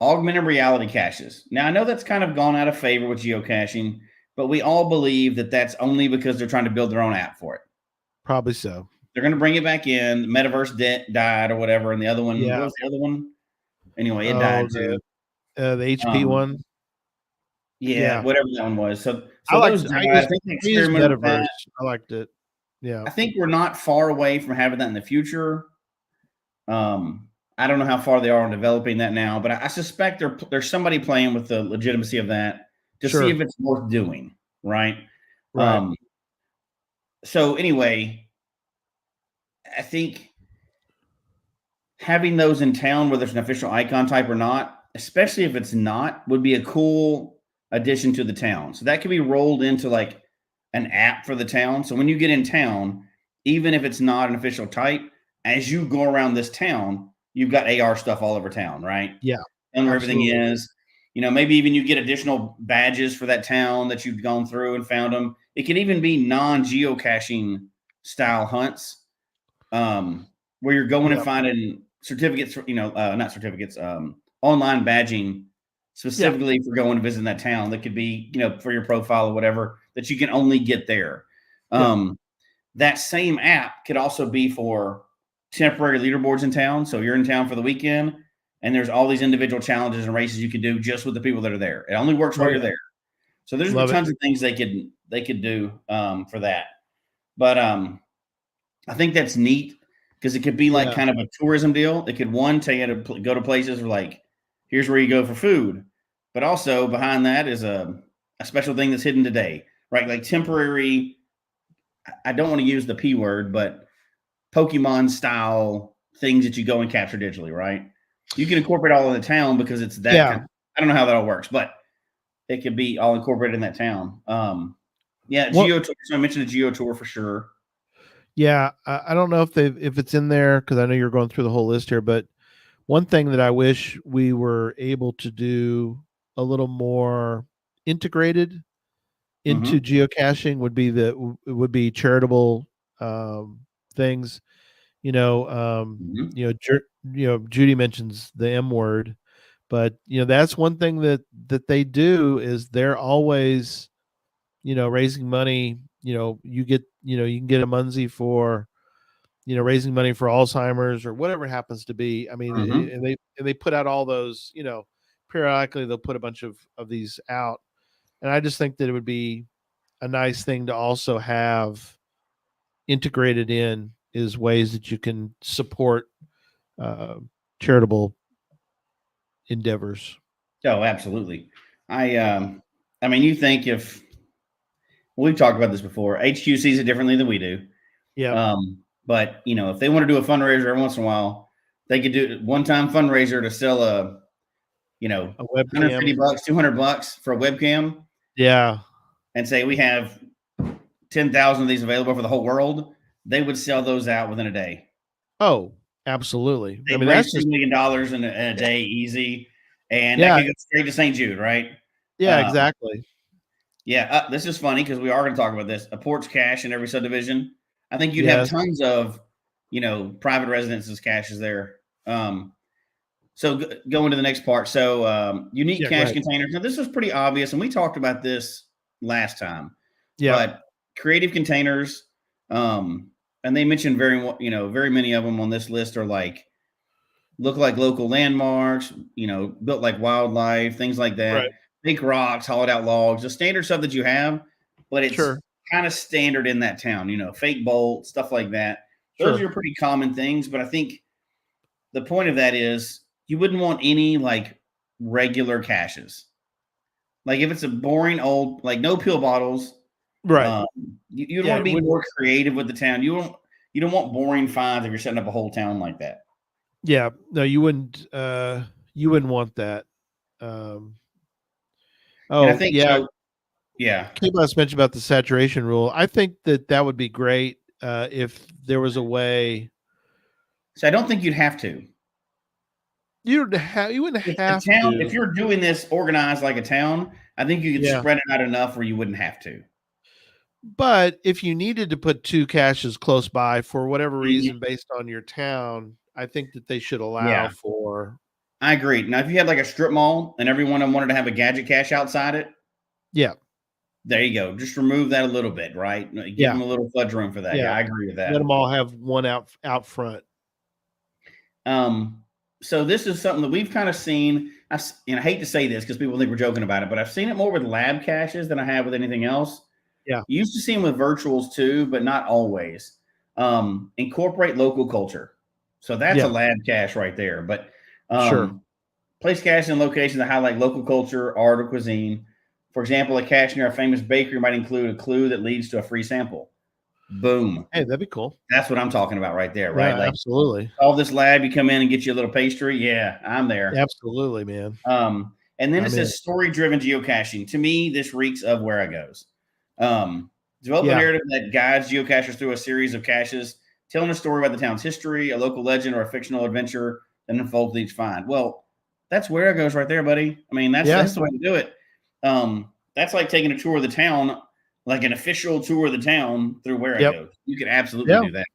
augmented reality caches. Now, I know that's kind of gone out of favor with geocaching, but we all believe that that's only because they're trying to build their own app for it. Probably so. They're going to bring it back in. The Metaverse died or whatever, and the other one, what was the other one? Anyway, it died too. The HP one. Yeah, whatever that one was. So I liked those it. died. I think Metaverse. I liked it. Yeah. I think we're not far away from having that in the future. I don't know how far they are on developing that now, but I suspect there's somebody playing with the legitimacy of that to see if it's worth doing, right? So anyway, I think having those in town, whether it's an official icon type or not, especially if it's not, would be a cool addition to the town. So that could be rolled into like an app for the town. So when you get in town, even if it's not an official type, as you go around this town, you've got AR stuff all over town, right? Yeah. And where everything is, maybe even you get additional badges for that town that you've gone through and found them. It can even be non-geocaching style hunts, where you're going and finding certificates, not certificates, online badging specifically for going to visit that town. That could be, for your profile or whatever, that you can only get there. That same app could also be for temporary leaderboards in town. So you're in town for the weekend and there's all these individual challenges and races you can do just with the people that are there. It only works while you're there. So there's tons of things they could do for that. But I think that's neat because it could be like kind of a tourism deal. It could tell you to go to places where like, here's where you go for food. But also behind that is a special thing that's hidden today, right? Like temporary, I don't want to use the P word, but Pokemon style things that you go and capture digitally, right? You can incorporate all in the town because it's that. I don't know how that all works, but it could be all incorporated in that town. Geo tour. So I mentioned a Geo tour for sure. Yeah, I don't know if it's in there because I know you're going through the whole list here, but one thing that I wish we were able to do a little more integrated into geocaching would be charitable things. Judy mentions the M word, but that's one thing that they do is they're always raising money. You can get a Munzie for raising money for Alzheimer's or whatever it happens to be. I mean, and they put out all those, periodically they'll put a bunch of these out. And I just think that it would be a nice thing to also have integrated in is ways that you can support charitable endeavors. Oh, absolutely. I mean, you think if we've talked about this before, HQ sees it differently than we do. Yeah. But if they want to do a fundraiser every once in a while, they could do one-time fundraiser to sell a webcam, $150, $200 for a webcam. Yeah. And say we have 10,000 of these available for the whole world. They would sell those out within a day. Oh, Absolutely. They I mean, raised that's $2 just million in a day easy, and that yeah, could go straight to St. Jude, right? yeah, Um, exactly. yeah, this is funny because we are going to talk about this. A porch cache in every subdivision. I think you'd have Yes. tons of, private residences caches there. So going to the next part. So unique Yeah, go cache ahead. containers. Now this was pretty obvious, and we talked about this last time. Yeah. But creative containers, and they mentioned very many of them on this list are like look like local landmarks, built like wildlife, things like Right. that. Fake rocks, hollowed out logs, the standard stuff that you have, but it's Sure. kind of standard in that town. Fake bolts, stuff like that. Those Sure. are pretty common things, but I think the point of that is you wouldn't want any like regular caches. Like if it's a boring old, like no pill bottles, Right. um, you'd Yeah. want to be more creative with the town. You don't want boring finds if you're setting up a whole town like that. Yeah. No, you wouldn't. You wouldn't want that. Um. And I Oh, think yeah. so. Yeah. K-Bus mentioned about the saturation rule. I think that would be great if there was a way. So I don't think you'd have to. You wouldn't If have the town, if to. you're doing this organized like a town, I think you could Yeah. spread it out enough where you wouldn't have to. But if you needed to put two caches close by for whatever Mhm. reason based on your town, I think that they should allow Yeah. for. I agree. Now, if you had like a strip mall and every one of them wanted to have a gadget cache outside it, Yeah. there you go. Just remove that a little bit, right? Give Yeah. them a little fudge room for that. Yeah. Yeah, I agree with Let that. them all have one out front. So this is something that we've kind of seen. I hate to say this because people think we're joking about it, but I've seen it more with lab caches than I have with anything else. Yeah. You used to see them with virtuals too, but not always. Incorporate local culture. So that's a lab cache right there. But Sure. place caches in locations that highlight local culture, art, or cuisine. For example, a cache near a famous bakery might include a clue that leads to a free sample. Boom. Hey, that'd be cool. That's what I'm talking about right there, right? Yeah, Like absolutely. all this lab, you come in and get you a little pastry. Yeah, I'm there. Absolutely, man. And then it I'm in. says story-driven geocaching. To me, this reeks of Where I Goes. Develop a Yeah. narrative that guides geocachers through a series of caches, telling a story about the town's history, a local legend, or a fictional adventure that unfolds each find. Well, that's Where I Goes right there, buddy. I mean, that's the way to do it. That's like taking a tour of the town, like an official tour of the town through Where I Goes. You could absolutely do that.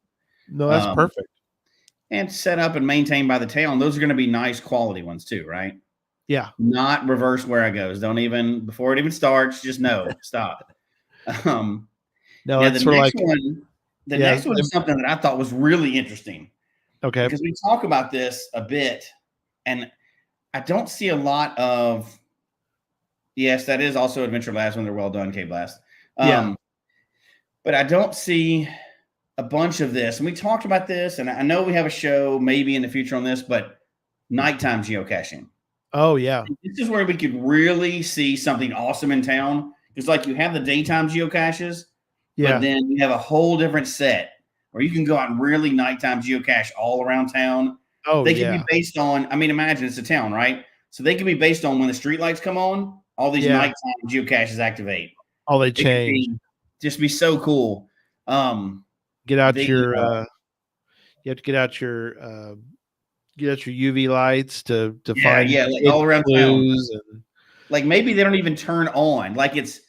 No, that's perfect. And set up and maintained by the town. Those are going to be nice quality ones too, right? Yeah. Not reverse Where I Goes. Don't even, before it even starts, just no, stop. No, now it's sort of like the next one is something that I thought was really interesting. Okay. Because we talk about this a bit, and I don't see a lot of. Yes, that is also Adventure Labs when they're well done, K Blast. But I don't see a bunch of this. And we talked about this, and I know we have a show maybe in the future on this, but nighttime geocaching. Oh, yeah. This is where we could really see something awesome in town. It's like you have the daytime geocaches, but then you have a whole different set where you can go out and really nighttime geocache all around town. Oh, they can be based on, I mean, imagine it's a town, right? So they can be based on when the street lights come on, all these nighttime geocaches activate. Oh, they change. Just be so cool. Get out your you have to get out your UV lights to find like all around clues town. Like maybe they don't even turn on. Like it's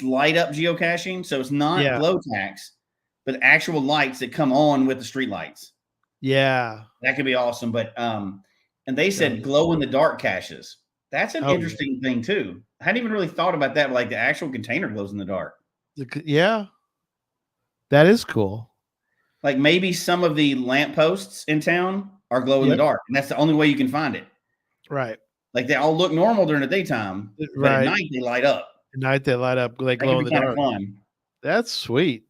light up geocaching, so it's not glow tax, but actual lights that come on with the street lights. Yeah. That could be awesome. But and they said glow in the dark caches. That's an interesting thing too. I hadn't even really thought about that. Like the actual container glows in the dark. Yeah. That is cool. Like maybe some of the lampposts in town are glow in the dark, and that's the only way you can find it. Right. Like they all look normal during the daytime, but at night they light up. At night they light up, they glow in the dark. Fun. That's sweet.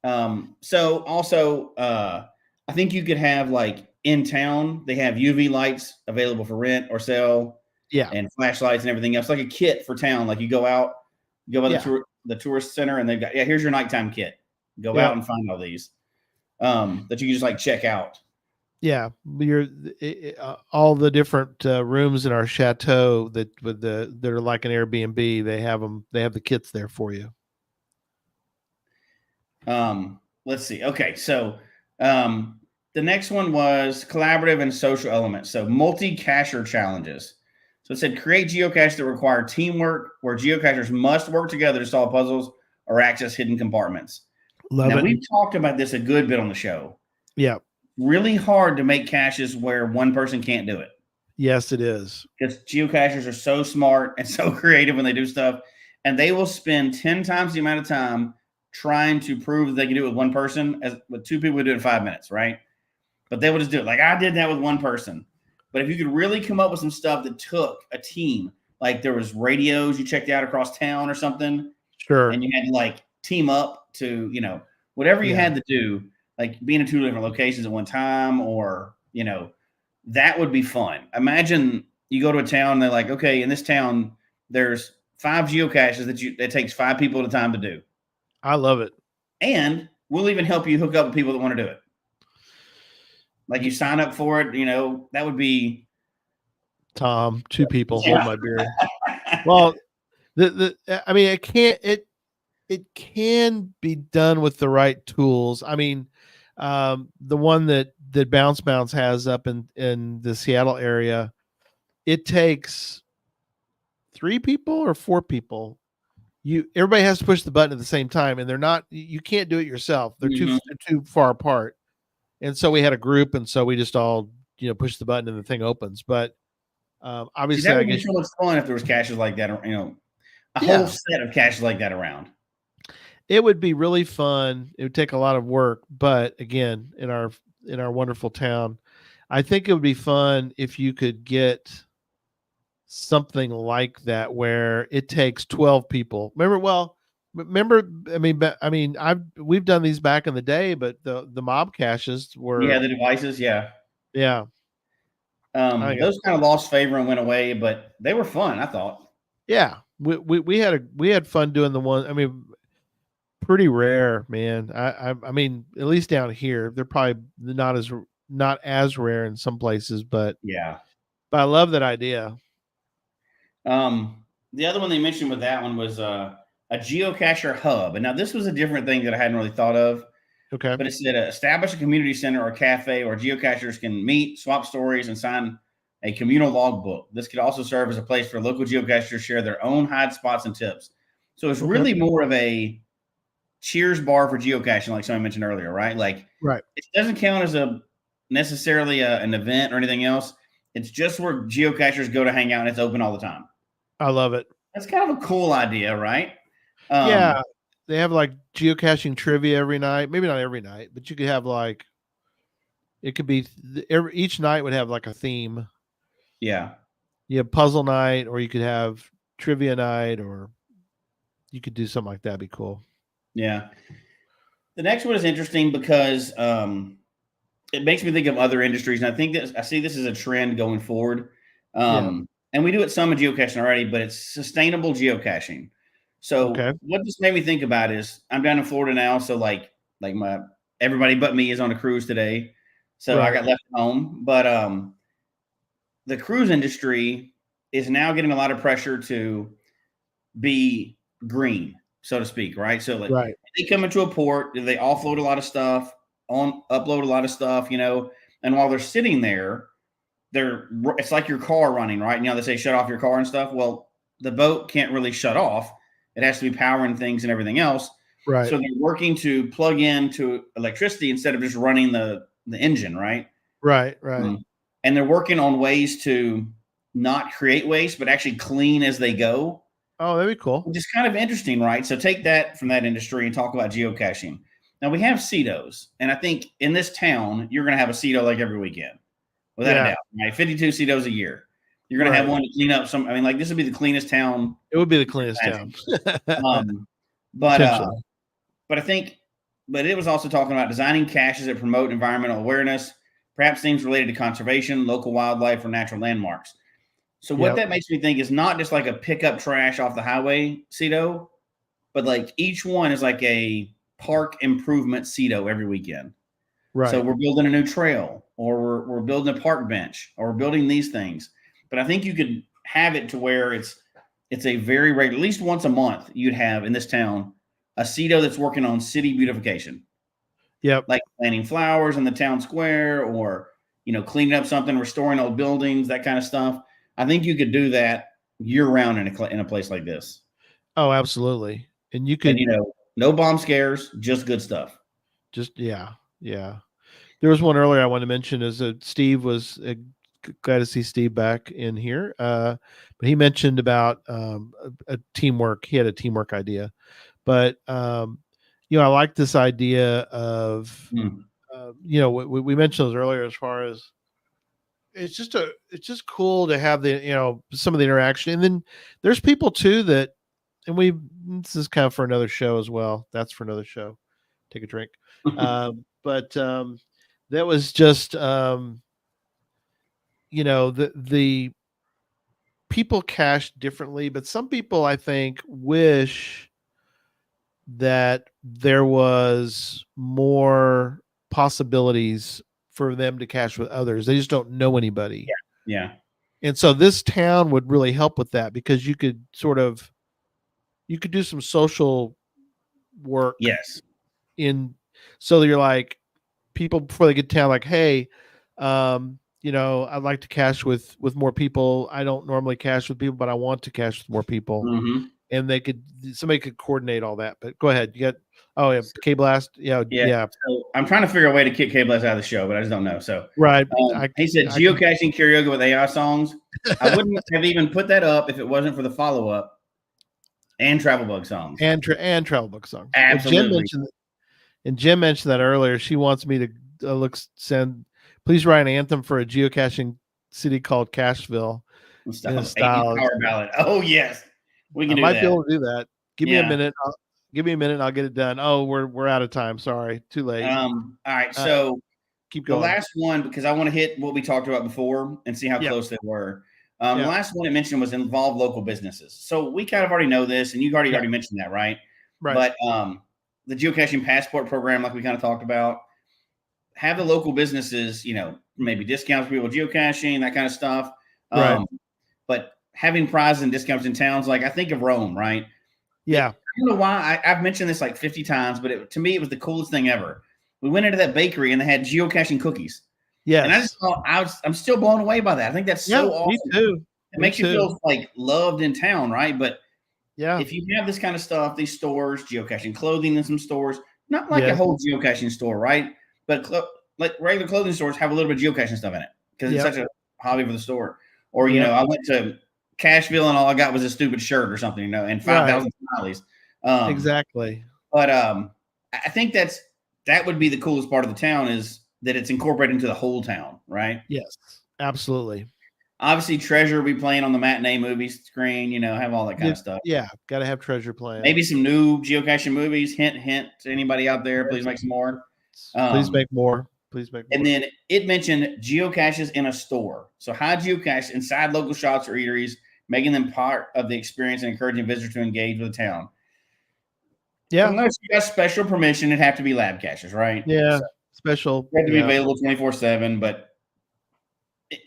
So also, I think you could have like in town, they have UV lights available for rent or sell. Yeah. And flashlights and everything else, like a kit for town. Like you go by the tourist center and they've got, here's your nighttime kit. Go out and find all these that you can just like check out. Yeah. All the different rooms in our chateau that are like an Airbnb, they have the kits there for you. Let's see. Okay. So, The next one was collaborative and social elements. So multi-cacher challenges. So it said create geocaches that require teamwork, where geocachers must work together to solve puzzles or access hidden compartments. Love now, it. we've talked about this a good bit on the show. Yeah. Really hard to make caches where one person can't do it. Yes, it is. Because geocachers are so smart and so creative when they do stuff, and they will spend 10 times the amount of time trying to prove that they can do it with one person as with two people who do it in 5 minutes, right? But they will just do it. Like I did that with one person. But if you could really come up with some stuff that took a team, like there was radios you checked out across town or something, sure, and you had to like team up to, whatever you had to do, like being in two different locations at one time, or, that would be fun. Imagine you go to a town and they're like, okay, in this town, there's 5 geocaches that takes 5 people at a time to do. I love it. And we'll even help you hook up with people that want to do it. Like you sign up for it, that would be Tom, 2 people hold my beer. Well, I mean, it can be done with the right tools. I mean, the one that Bounce has up in the Seattle area, it takes 3 people or 4 people. Everybody has to push the button at the same time, and you can't do it yourself. They're too far apart. And so we had a group, and so we just all, push the button and the thing opens. But obviously, that would be so much fun if there was caches like that, a whole set of caches like that around. It would be really fun. It would take a lot of work, but again, in our wonderful town, I think it would be fun if you could get something like that where it takes 12 people. We've done these back in the day, but the mob caches were the devices, yeah. Those kind of lost favor and went away, but they were fun, I thought. Yeah, we had fun doing the one. I mean, pretty rare, man. I mean, at least down here, they're probably not as rare in some places, but yeah. But I love that idea. The other one they mentioned with that one was a geocacher hub. And now this was a different thing that I hadn't really thought of. Okay. But it said establish a community center or cafe where geocachers can meet, swap stories, and sign a communal logbook. This could also serve as a place for local geocachers to share their own hide spots and tips. So it's really more of a cheers bar for geocaching, like someone mentioned earlier, right? Like, it doesn't count as necessarily an event or anything else. It's just where geocachers go to hang out, and it's open all the time. I love it. That's kind of a cool idea, right? Yeah. They have like geocaching trivia every night. Maybe not every night, but you could have like, it could be each night would have like a theme. Yeah. You have puzzle night, or you could have trivia night, or you could do something like that. It'd be cool. Yeah. The next one is interesting because it makes me think of other industries. And I think I see this as a trend going forward. And we do it some in geocaching already, but it's sustainable geocaching. So what this made me think about is I'm down in Florida now. So like everybody but me is on a cruise today. So I got left at home, but the cruise industry is now getting a lot of pressure to be green, so to speak. Right. So they come into a port, they offload a lot of stuff, upload a lot of stuff, and while they're sitting there, it's like your car running, right? They say shut off your car and stuff. Well, the boat can't really shut off. It has to be powering things and everything else. Right. So they're working to plug into electricity instead of just running the engine, right? Right. And they're working on ways to not create waste, but actually clean as they go. Oh, that'd be cool. Which is kind of interesting, right? So take that from that industry and talk about geocaching. Now we have CETOs, and I think in this town, you're going to have a CETO like every weekend. Without a doubt, right? 52 CETOs a year. You're going to have one to clean up some. I mean, like this would be the cleanest town. It would be the cleanest town. But I think, it was also talking about designing caches that promote environmental awareness, perhaps things related to conservation, local wildlife, or natural landmarks. So what that makes me think is not just like a pick up trash off the highway CETO, but like each one is like a park improvement CETO every weekend. Right. So we're building a new trail, or we're building a park bench, or we're building these things. But I think you could have it to where it's a very regular, at least once a month, you'd have in this town a CETO that's working on city beautification. Yep. Like planting flowers in the town square, or cleaning up something, restoring old buildings, that kind of stuff. I think you could do that year round in a place like this. Oh, absolutely. And you And could no bomb scares, just good stuff. just yeah. There was one earlier I wanted to mention is that Steve was glad to see Steve back in here. But he mentioned about a teamwork. He had a teamwork idea, but I like this idea of we mentioned those earlier as far as it's just cool to have the some of the interaction, and then there's people too that, and this is kind of for another show as well. That's for another show. Take a drink. But that was just the people cache differently, but some people I think wish that there was more possibilities for them to cache with others. They just don't know anybody. Yeah. And so this town would really help with that, because you could do some social work. Yes. So you're like, people before they get to town, like, hey, I'd like to cache with more people. I don't normally cache with people, but I want to cache with more people. Mm-hmm. And somebody could coordinate all that. But go ahead. You got K-Blast. Yeah. So I'm trying to figure a way to kick K-Blast out of the show, but I just don't know. So right. He said geocaching karaoke with AI songs. I wouldn't have even put that up if it wasn't for the follow-up and travel bug songs. And travel bug songs. Absolutely. Jim mentioned that earlier. She wants me to please write an anthem for a geocaching city called Cashville. Style. Power ballad. Oh yes. We can do that. I might be able to do that. Give me a minute. Give me a minute and I'll get it done. Oh, we're out of time. Sorry. Too late. All right. So keep going. The last one, because I want to hit what we talked about before and see how close they were. The last one I mentioned was involve local businesses. So we kind of already know this, and you've already mentioned that, right? Right. But the geocaching passport program, like we kind of talked about, have the local businesses, maybe discounts for people geocaching, that kind of stuff. Right. But having prizes and discounts in towns, like I think of Rome, right? Yeah. I don't know why I've mentioned this like 50 times, but to me, it was the coolest thing ever. We went into that bakery and they had geocaching cookies. Yeah. And I just thought I'm still blown away by that. I think that's so awesome. Me too. It makes you feel like loved in town, right? But yeah, if you have this kind of stuff, these stores, geocaching clothing in some stores, not like a whole geocaching store, right? But like regular clothing stores have a little bit of geocaching stuff in it because it's such a hobby for the store. Or, I went to Cashville and all I got was a stupid shirt or something, and 5,000 smileys. Exactly. But I think that would be the coolest part of the town, is that it's incorporated into the whole town, right? Yes, absolutely. Obviously, Treasure will be playing on the matinee movie screen, have all that kind of stuff. Yeah, got to have Treasure playing. Maybe some new geocaching movies. Hint, hint to anybody out there. Please make some more. Please make more. Please make more. And then it mentioned geocaches in a store. So hide geocache inside local shops or eateries, making them part of the experience and encouraging visitors to engage with the town. Yeah. Unless you got special permission, it'd have to be lab caches, right? Yeah. So special. They have to be available 24/7, but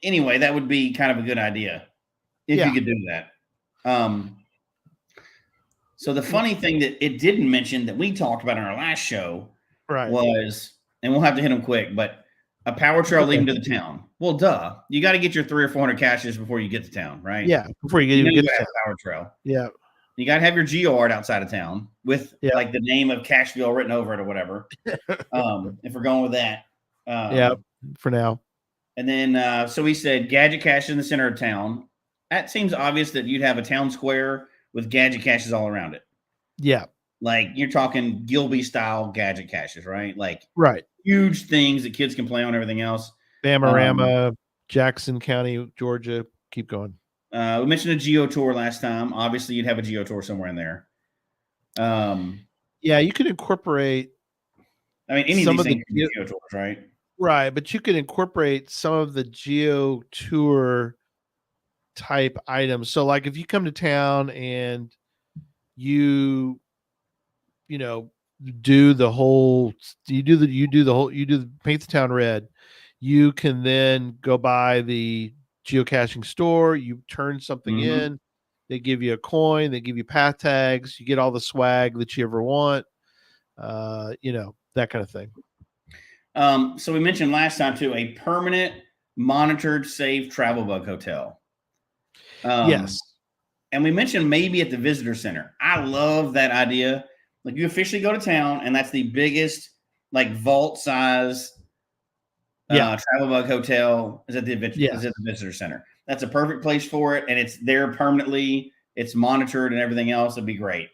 anyway, that would be kind of a good idea if you could do that. So the funny thing that it didn't mention that we talked about in our last show was, and we'll have to hit them quick, but a power trail leading to the town. Well, duh. You got to get your 300 or 400 caches before you get to town, right? Yeah, before you get to a power trail. Yeah. You got to have your geo art outside of town with like the name of Cashville written over it or whatever. If we're going with that. For now. And then, so we said gadget caches in the center of town. That seems obvious that you'd have a town square with gadget caches all around it. Yeah. Like you're talking Gilby style gadget caches, right? Like huge things that kids can play on, everything else. Bamarama, Jackson County, Georgia. Keep going. We mentioned a geo tour last time. Obviously, you'd have a geo tour somewhere in there. Yeah, you could incorporate. I mean, any of these things can be geo tours, right? Right, but you could incorporate some of the geo tour type items. So, like, if you come to town and you do the whole, paint the town red, you can then go by the geocaching store, you turn something in, they give you a coin, they give you path tags, you get all the swag that you ever want, that kind of thing. So we mentioned last time too, a permanent monitored safe travel bug hotel. Yes. And we mentioned maybe at the visitor center. I love that idea. Like you officially go to town, and that's the biggest, like vault size travel bug hotel is at the visitor center. That's a perfect place for it, and it's there permanently. It's monitored and everything else. It'd be great.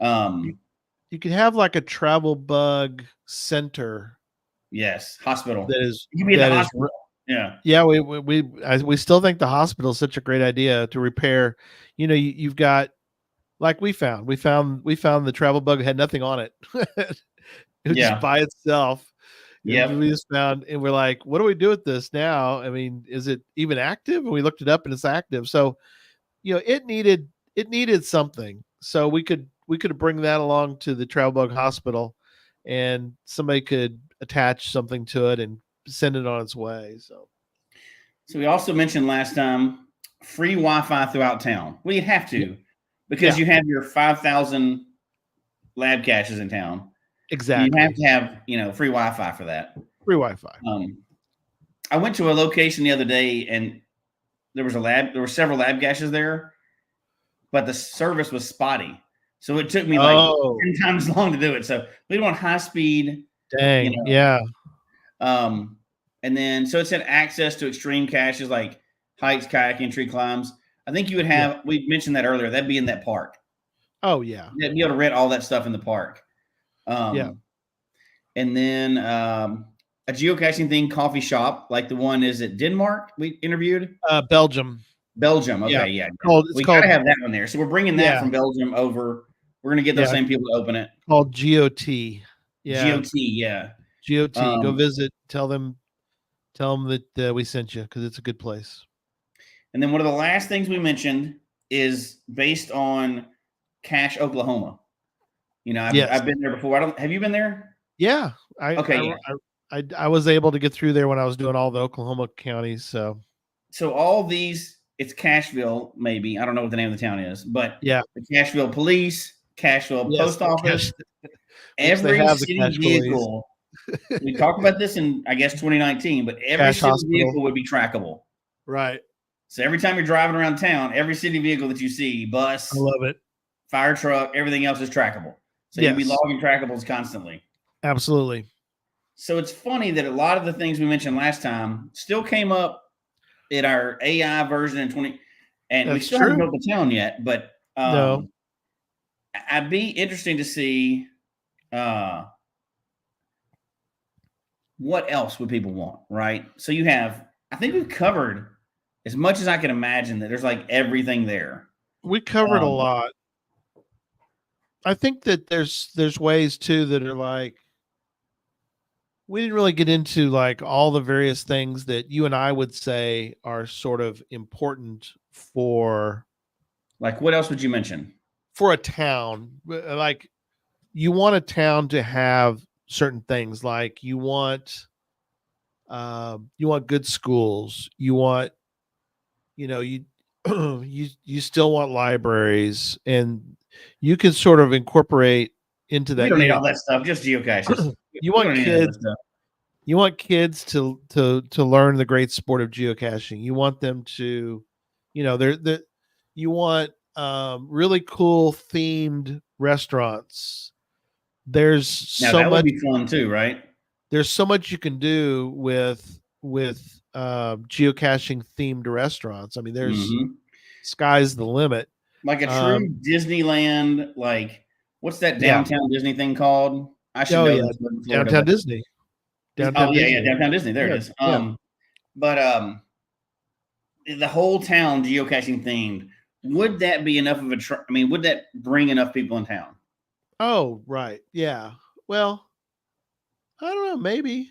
You could have like a travel bug center. Yes, hospital. That is. You could be at the hospital. Yeah. Yeah, we still think the hospital is such a great idea to repair. You know, you've got like we found the travel bug had nothing on it. It was just by itself. Yeah. We just found, and we're like, what do we do with this now? I mean, is it even active? And we looked it up, and it's active. So, you know, it needed something. So we could bring that along to the travel bug hospital, and somebody could attach something to it and send it on its way. So we also mentioned last time free Wi-Fi throughout town. Well, you'd have to because you have your 5,000 lab caches in town. Exactly. You have to have, free Wi-Fi for that. Free Wi-Fi. I went to a location the other day, and there were several lab caches there, but the service was spotty. So it took me like 10 times long to do it. So we want high speed. Dang. Yeah. And then, so it said access to extreme caches like hikes, kayaking, tree climbs. I think you would have, we mentioned that earlier, that'd be in that park. Oh, yeah. You'd be able to rent all that stuff in the park. And then a geocaching thing, coffee shop, like the one is at Denmark we interviewed? Belgium. Okay, yeah. We gotta have that one there. So we're bringing that from Belgium over. We're going to get those same people to open it. Called GOT. Yeah. GOT, yeah. GOT. Go visit. Tell them that we sent you, because it's a good place. And then one of the last things we mentioned is based on Cache, Oklahoma. You know, I've been there before. Have you been there? Yeah. I was able to get through there when I was doing all the Oklahoma counties. So all these, it's Cashville, maybe. I don't know what the name of the town is, but the Cashville Police, Cashville Post Office, every city vehicle. We talked about this in, I guess, 2019, but every city vehicle would be trackable. Right. So every time you're driving around town, every city vehicle that you see, bus, I love it, fire truck, everything else is trackable. So you'll be logging trackables constantly. Absolutely. So it's funny that a lot of the things we mentioned last time still came up in our AI version in 20, and we still haven't built the town yet, but no. I'd be interesting to see what else would people want, right? So you have, I think we've covered as much as I can imagine that there's like everything there. We covered a lot. I think that there's ways too that are like, we didn't really get into like all the various things that you and I would say are sort of important for. Like, what else would you mention? For a town, like you want a town to have certain things, like you want good schools, you want, you still want libraries, and you can sort of incorporate into that. You don't need all that stuff, just geocaches. You want kids to learn the great sport of geocaching. You want them to, you want really cool themed restaurants. There's so that much would be fun too, right? There's so much you can do with geocaching themed restaurants. I mean, there's sky's the limit. Like a true Disneyland, like what's that downtown Disney thing called? I should know this. Downtown Disney. Downtown Disney. There it is. But the whole town geocaching themed. Would that be enough of a? Would that bring enough people in town? Oh, right. Yeah. Well, I don't know. Maybe.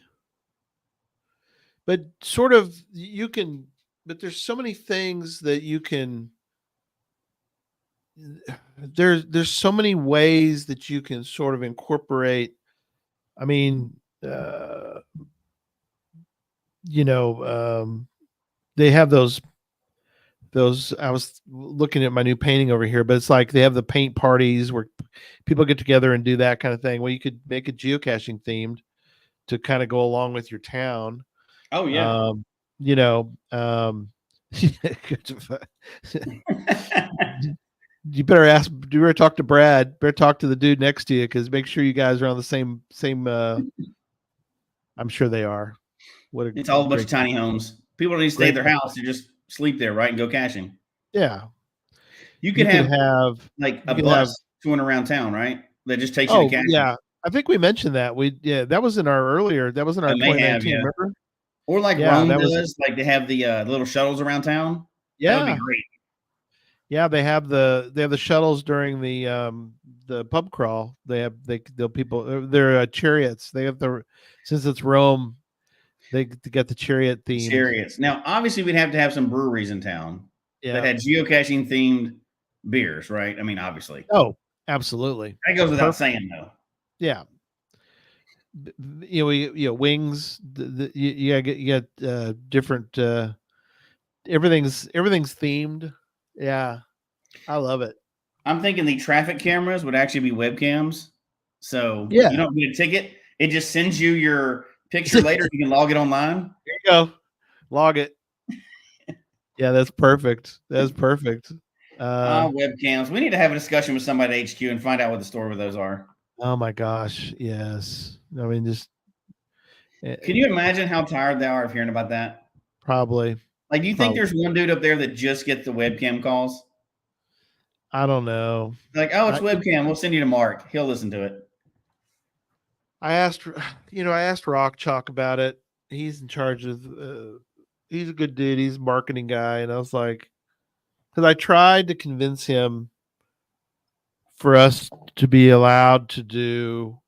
But sort of, you can. But there's so many things that you can. There's so many ways that you can sort of incorporate. I mean, they have those. I was looking at my new painting over here, but it's like they have the paint parties where people get together and do that kind of thing. Well, you could make it geocaching themed to kind of go along with your town. Oh yeah. You know, you better talk to Brad. Better talk to the dude next to you, because make sure you guys are on the same. I'm sure they are. It's all a bunch of tiny homes. People don't need to stay at their house; they just sleep there, right, and go caching. Yeah, you could have like a bus going around town, right? That just takes you to caching. Yeah, I think we mentioned that. That was in our earlier. That was in our 2019. Remember? Or like Rome does, like they have the little shuttles around town. Yeah, that would be great. Yeah, they have the shuttles during the pub crawl. They'll people. They're chariots. They have since it's Rome, they get the chariot theme. Chariots. Now, obviously, we'd have to have some breweries in town that had geocaching themed beers, right? I mean, obviously. Oh, absolutely. That goes without saying, though. Yeah. Wings. You get different. Everything's themed. Yeah, I love it. I'm thinking the traffic cameras would actually be webcams. So you don't get a ticket. It just sends you your picture later. You can log it online. There you go. Log it. Yeah, that's perfect. That's perfect. Webcams. We need to have a discussion with somebody at HQ and find out what the story with those are. Oh my gosh. Yes. I mean, just. Can you imagine how tired they are of hearing about that? Probably. Like, do you think there's one dude up there that just gets the webcam calls? I don't know. Like, oh, it's webcam. We'll send you to Mark. He'll listen to it. I asked Rock Chalk about it. He's in charge of. He's a good dude. He's a marketing guy, and I was like, because I tried to convince him for us to be allowed to do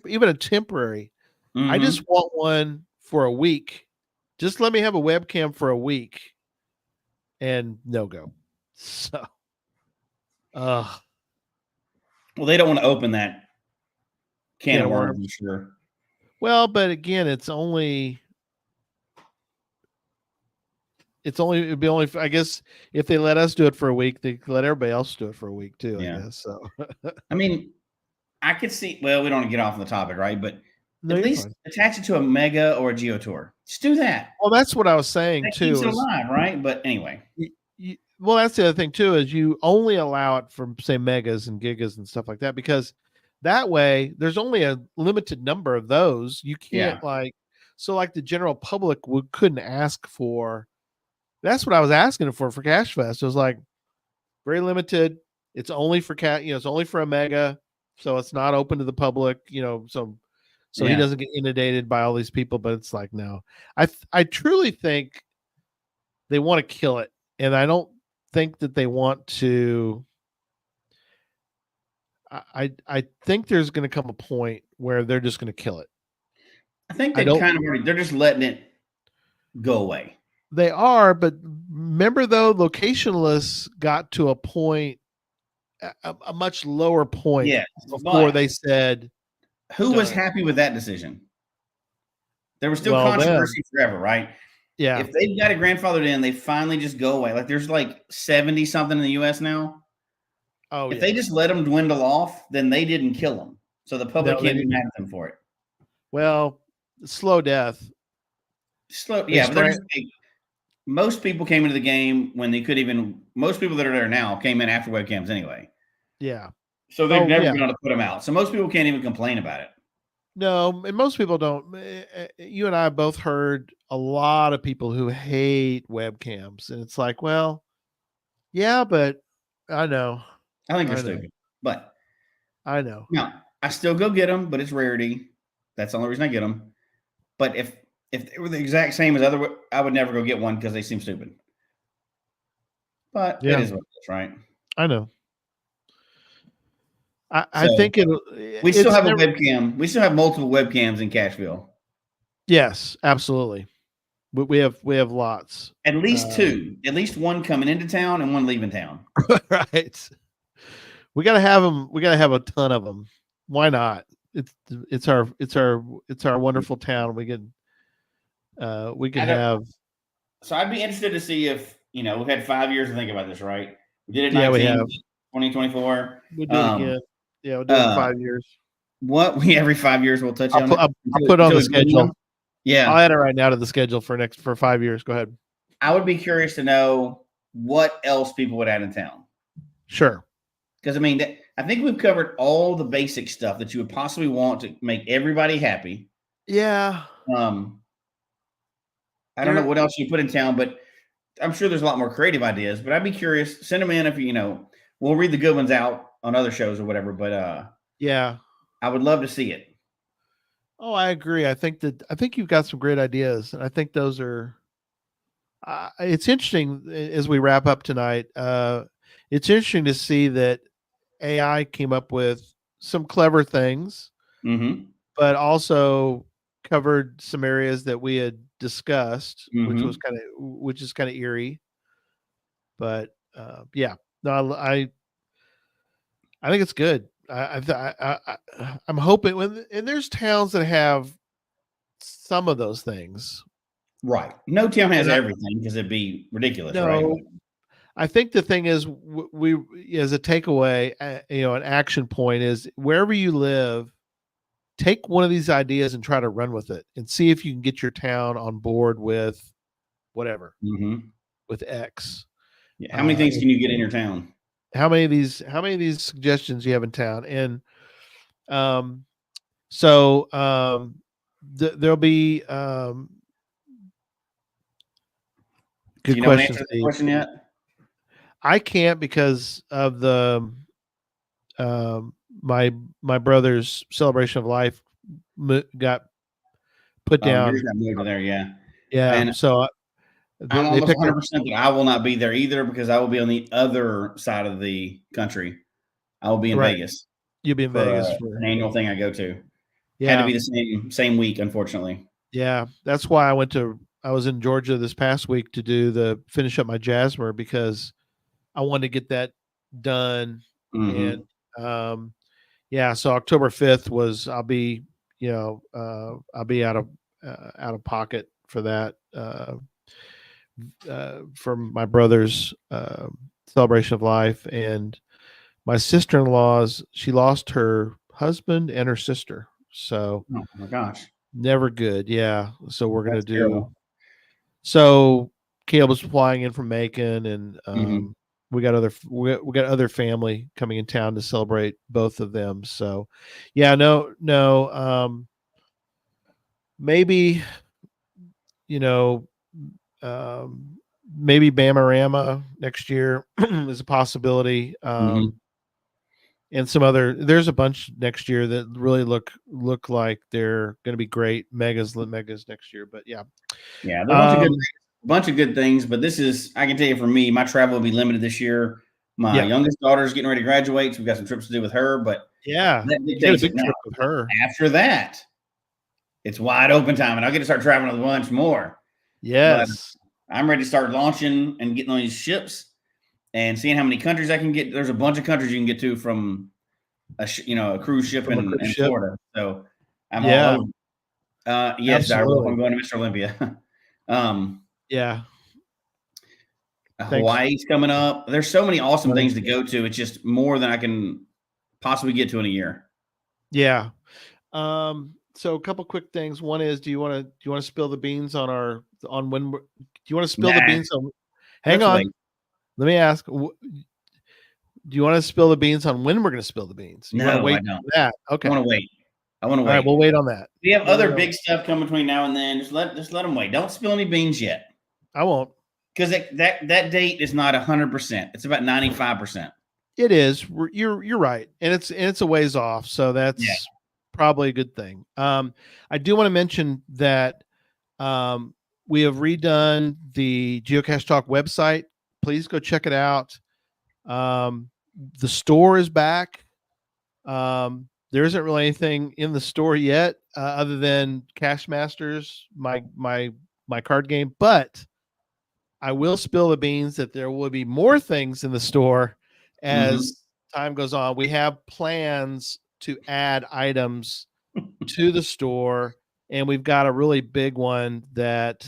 even a temporary. Mm-hmm. I just want one for a week. Just let me have a webcam for a week, and no go. So, well, they don't want to open that can of worms, I'm sure. Well, but again, it'd be only. I guess if they let us do it for a week, they let everybody else do it for a week too. Yeah. I guess so. I mean, I could see. Well, we don't want to get off the topic, right? But at least attach it to a Mega or a Geo Tour. Just do that. Well, that's what I was saying too. Keeps it alive, right? But anyway. Well, that's the other thing too, is you only allow it for, say, Megas and Gigas and stuff like that, because that way there's only a limited number of those. You can't like the general public couldn't ask for. That's what I was asking for Cache Fest. It was like very limited. It's only for it's only for a Mega, so it's not open to the public. So he doesn't get inundated by all these people. But it's like, no, I truly think they want to kill it, and I don't think that they want to. I think there's going to come a point where they're just going to kill it. I think they're just letting it go away. They are, but remember though, locationless got to a point, a much lower point before they said. Who was happy with that decision? There was still controversy forever, right? Yeah. If they've got it grandfathered in, they finally just go away. Like there's like 70 something in the U.S. now. Oh, if they just let them dwindle off, then they didn't kill them. So the public can't be mad at them for it. Well, slow death. But most people came into the game when they could even. Most people that are there now came in after webcams anyway. Yeah. So they've never been able to put them out. So most people can't even complain about it. No, and most people don't. You and I both heard a lot of people who hate webcams, and it's like, well, yeah, but I know. I think they're stupid, but I know. Now, I still go get them, but it's rarity. That's the only reason I get them. But if they were the exact same as I would never go get one because they seem stupid. But it is what it is, right? I know. I think we still have a webcam. We still have multiple webcams in Cashville. Yes, absolutely. We have lots. At least two. At least one coming into town and one leaving town. Right. We gotta have them. We gotta have a ton of them. Why not? It's our wonderful town. We can have. So I'd be interested to see if we've had 5 years to think about this, right? We did it. Yeah, we have 2024. We do it again. Yeah, we'll do it in 5 years. What we every 5 years we'll touch on it. I'll put it on the schedule. Yeah, I'll add it right now to the schedule for 5 years. Go ahead. I would be curious to know what else people would add in town. Sure. Because I mean, I think we've covered all the basic stuff that you would possibly want to make everybody happy. Yeah. I don't know what else you put in town, but I'm sure there's a lot more creative ideas. But I'd be curious. Send them in if we'll read the good ones out on other shows or whatever. But yeah, I would love to see it. Oh, I agree. I think you've got some great ideas, and I think those are. It's interesting as we wrap up tonight. It's interesting to see that AI came up with some clever things, but also covered some areas that we had discussed, which is kind of eerie. But yeah, no, I think it's good. I'm hoping and there's towns that have some of those things. Right. No town has everything because it'd be ridiculous, right? I think the thing is, we as a takeaway, an action point is wherever you live, take one of these ideas and try to run with it and see if you can get your town on board with whatever, with X. Yeah. How many things can you get in your town? How many of these suggestions you have in town? And so there'll be good questions. Answer the question yet? I can't because of the my brother's celebration of life got put down. Got moved to there, yeah. And so I'm almost 100% that I will not be there either because I will be on the other side of the country. I will be in Vegas. You'll be in Vegas for an annual thing I go to. Yeah. Had to be the same week, unfortunately. Yeah, that's why I was in Georgia this past week to finish up my Jasmer because I wanted to get that done. And so October 5th I'll be out of pocket for that from my brother's celebration of life. And my sister-in-law's, she lost her husband and her sister. So, oh my gosh, never good. Yeah. So we're going to do, terrible. So Caleb was flying in from Macon and, we got other family coming in town to celebrate both of them. So yeah, maybe, maybe Bamarama next year is a possibility. And there's a bunch next year that really look like they're going to be great megas next year. But yeah, there's a bunch of good things. But I can tell you for me, my travel will be limited this year. My youngest daughter is getting ready to graduate, so we've got some trips to do with her. But that dictates a big trip with her. After that, it's wide open time, and I'll get to start traveling a bunch more. Yes, but I'm ready to start launching and getting on these ships. And seeing how many countries I can get. There's a bunch of countries you can get to from a cruise ship in Florida. So I'm all over. Yes, I'm going to Mr. Olympia. Hawaii's coming up. There's so many awesome things to go to. It's just more than I can possibly get to in a year. Yeah. So a couple quick things. One is, do you want to spill the beans on when do you want to spill the beans on? Hang on. Wait. Let me ask, do you want to spill the beans on when we're going to spill the beans? You want to wait on that? Okay. I want to wait. All right, we'll wait on that. We have other big stuff coming between now and then. Just let them wait. Don't spill any beans yet. I won't. Because that date is not 100%. It's about 95%. It is. You're right. And it's a ways off. So that's probably a good thing. I do want to mention that we have redone the Geocache Talk website. Please go check it out. The store is back. There isn't really anything in the store yet, other than Cache Masters, my card game. But I will spill the beans that there will be more things in the store as time goes on. We have plans to add items to the store, and we've got a really big one that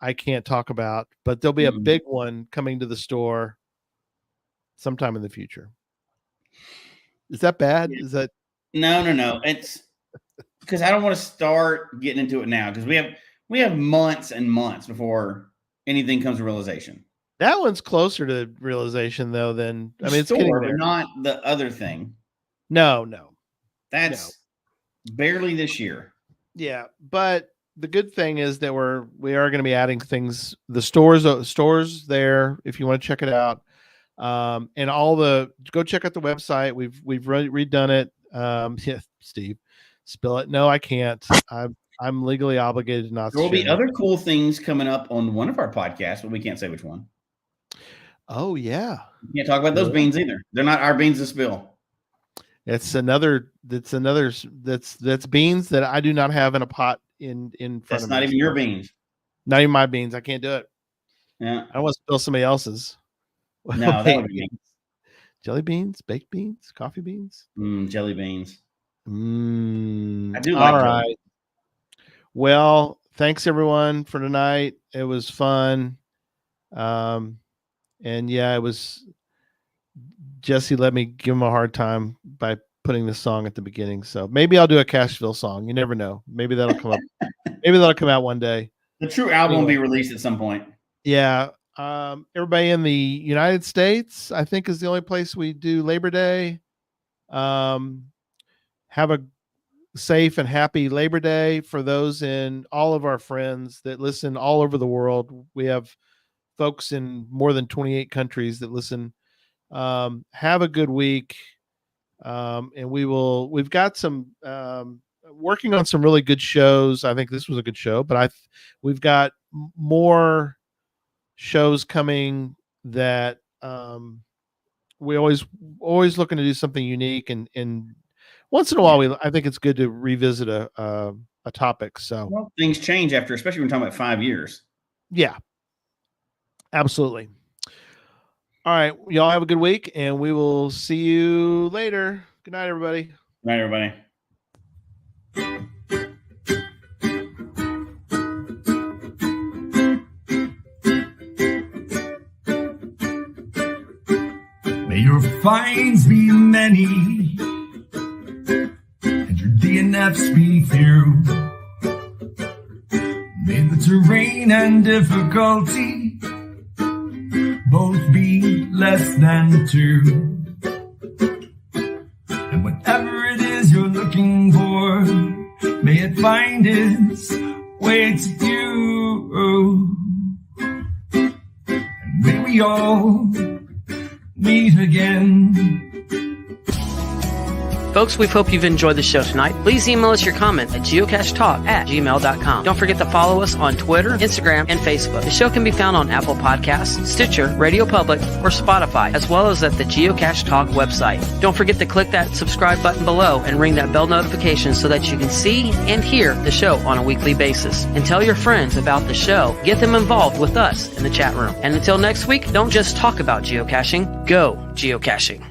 I can't talk about, but there'll be a big one coming to the store sometime in the future. Is that bad? Is that No. It's because I don't want to start getting into it now because we have months and months before anything comes to realization. That one's closer to realization though than it's getting there. But not the other thing. No. That's barely this year. Yeah, but the good thing is that we are going to be adding things. The stores there, if you want to check it out, and go check out the website. We've redone it. Yeah, Steve, spill it. No, I can't. I'm legally obligated not to. There will be other cool things coming up on one of our podcasts, but we can't say which one. Oh yeah, you can't talk about those beans either. They're not our beans to spill. That's beans that I do not have in a pot in front That's of me. not even your beans. Not even my beans. I can't do it. Yeah. I don't want to spill somebody else's. No, that would be beans. Jelly beans, baked beans, coffee beans. Jelly beans. I do like all right. Well, thanks everyone for tonight. It was fun. And yeah, it was Jesse let me give him a hard time by putting this song at the beginning. So maybe I'll do a Cashville song. You never know. Maybe that'll come up. Maybe that'll come out one day. The true album will be released at some point. Yeah. Everybody in the United States, I think, is the only place we do Labor Day. Have a safe and happy Labor Day for those in all of our friends that listen all over the world. We have folks in more than 28 countries that listen. Have a good week. And we've got some, working on some really good shows. I think this was a good show, but we've got more shows coming that, we always looking to do something unique and once in a while, I think it's good to revisit a topic. So things change especially when we're talking about 5 years. Yeah, absolutely. All right. Y'all have a good week and we will see you later. Good night, everybody. Good night, everybody. May your finds be many and your DNFs be few. May the terrain and difficulty both be less than 2. And whatever it is you're looking for, may it find its way to you. And may we all meet again. Folks, we hope you've enjoyed the show tonight. Please email us your comment at geocachetalk@gmail.com. Don't forget to follow us on Twitter, Instagram, and Facebook. The show can be found on Apple Podcasts, Stitcher, Radio Public, or Spotify, as well as at the Geocache Talk website. Don't forget to click that subscribe button below and ring that bell notification so that you can see and hear the show on a weekly basis. And tell your friends about the show. Get them involved with us in the chat room. And until next week, don't just talk about geocaching, go geocaching.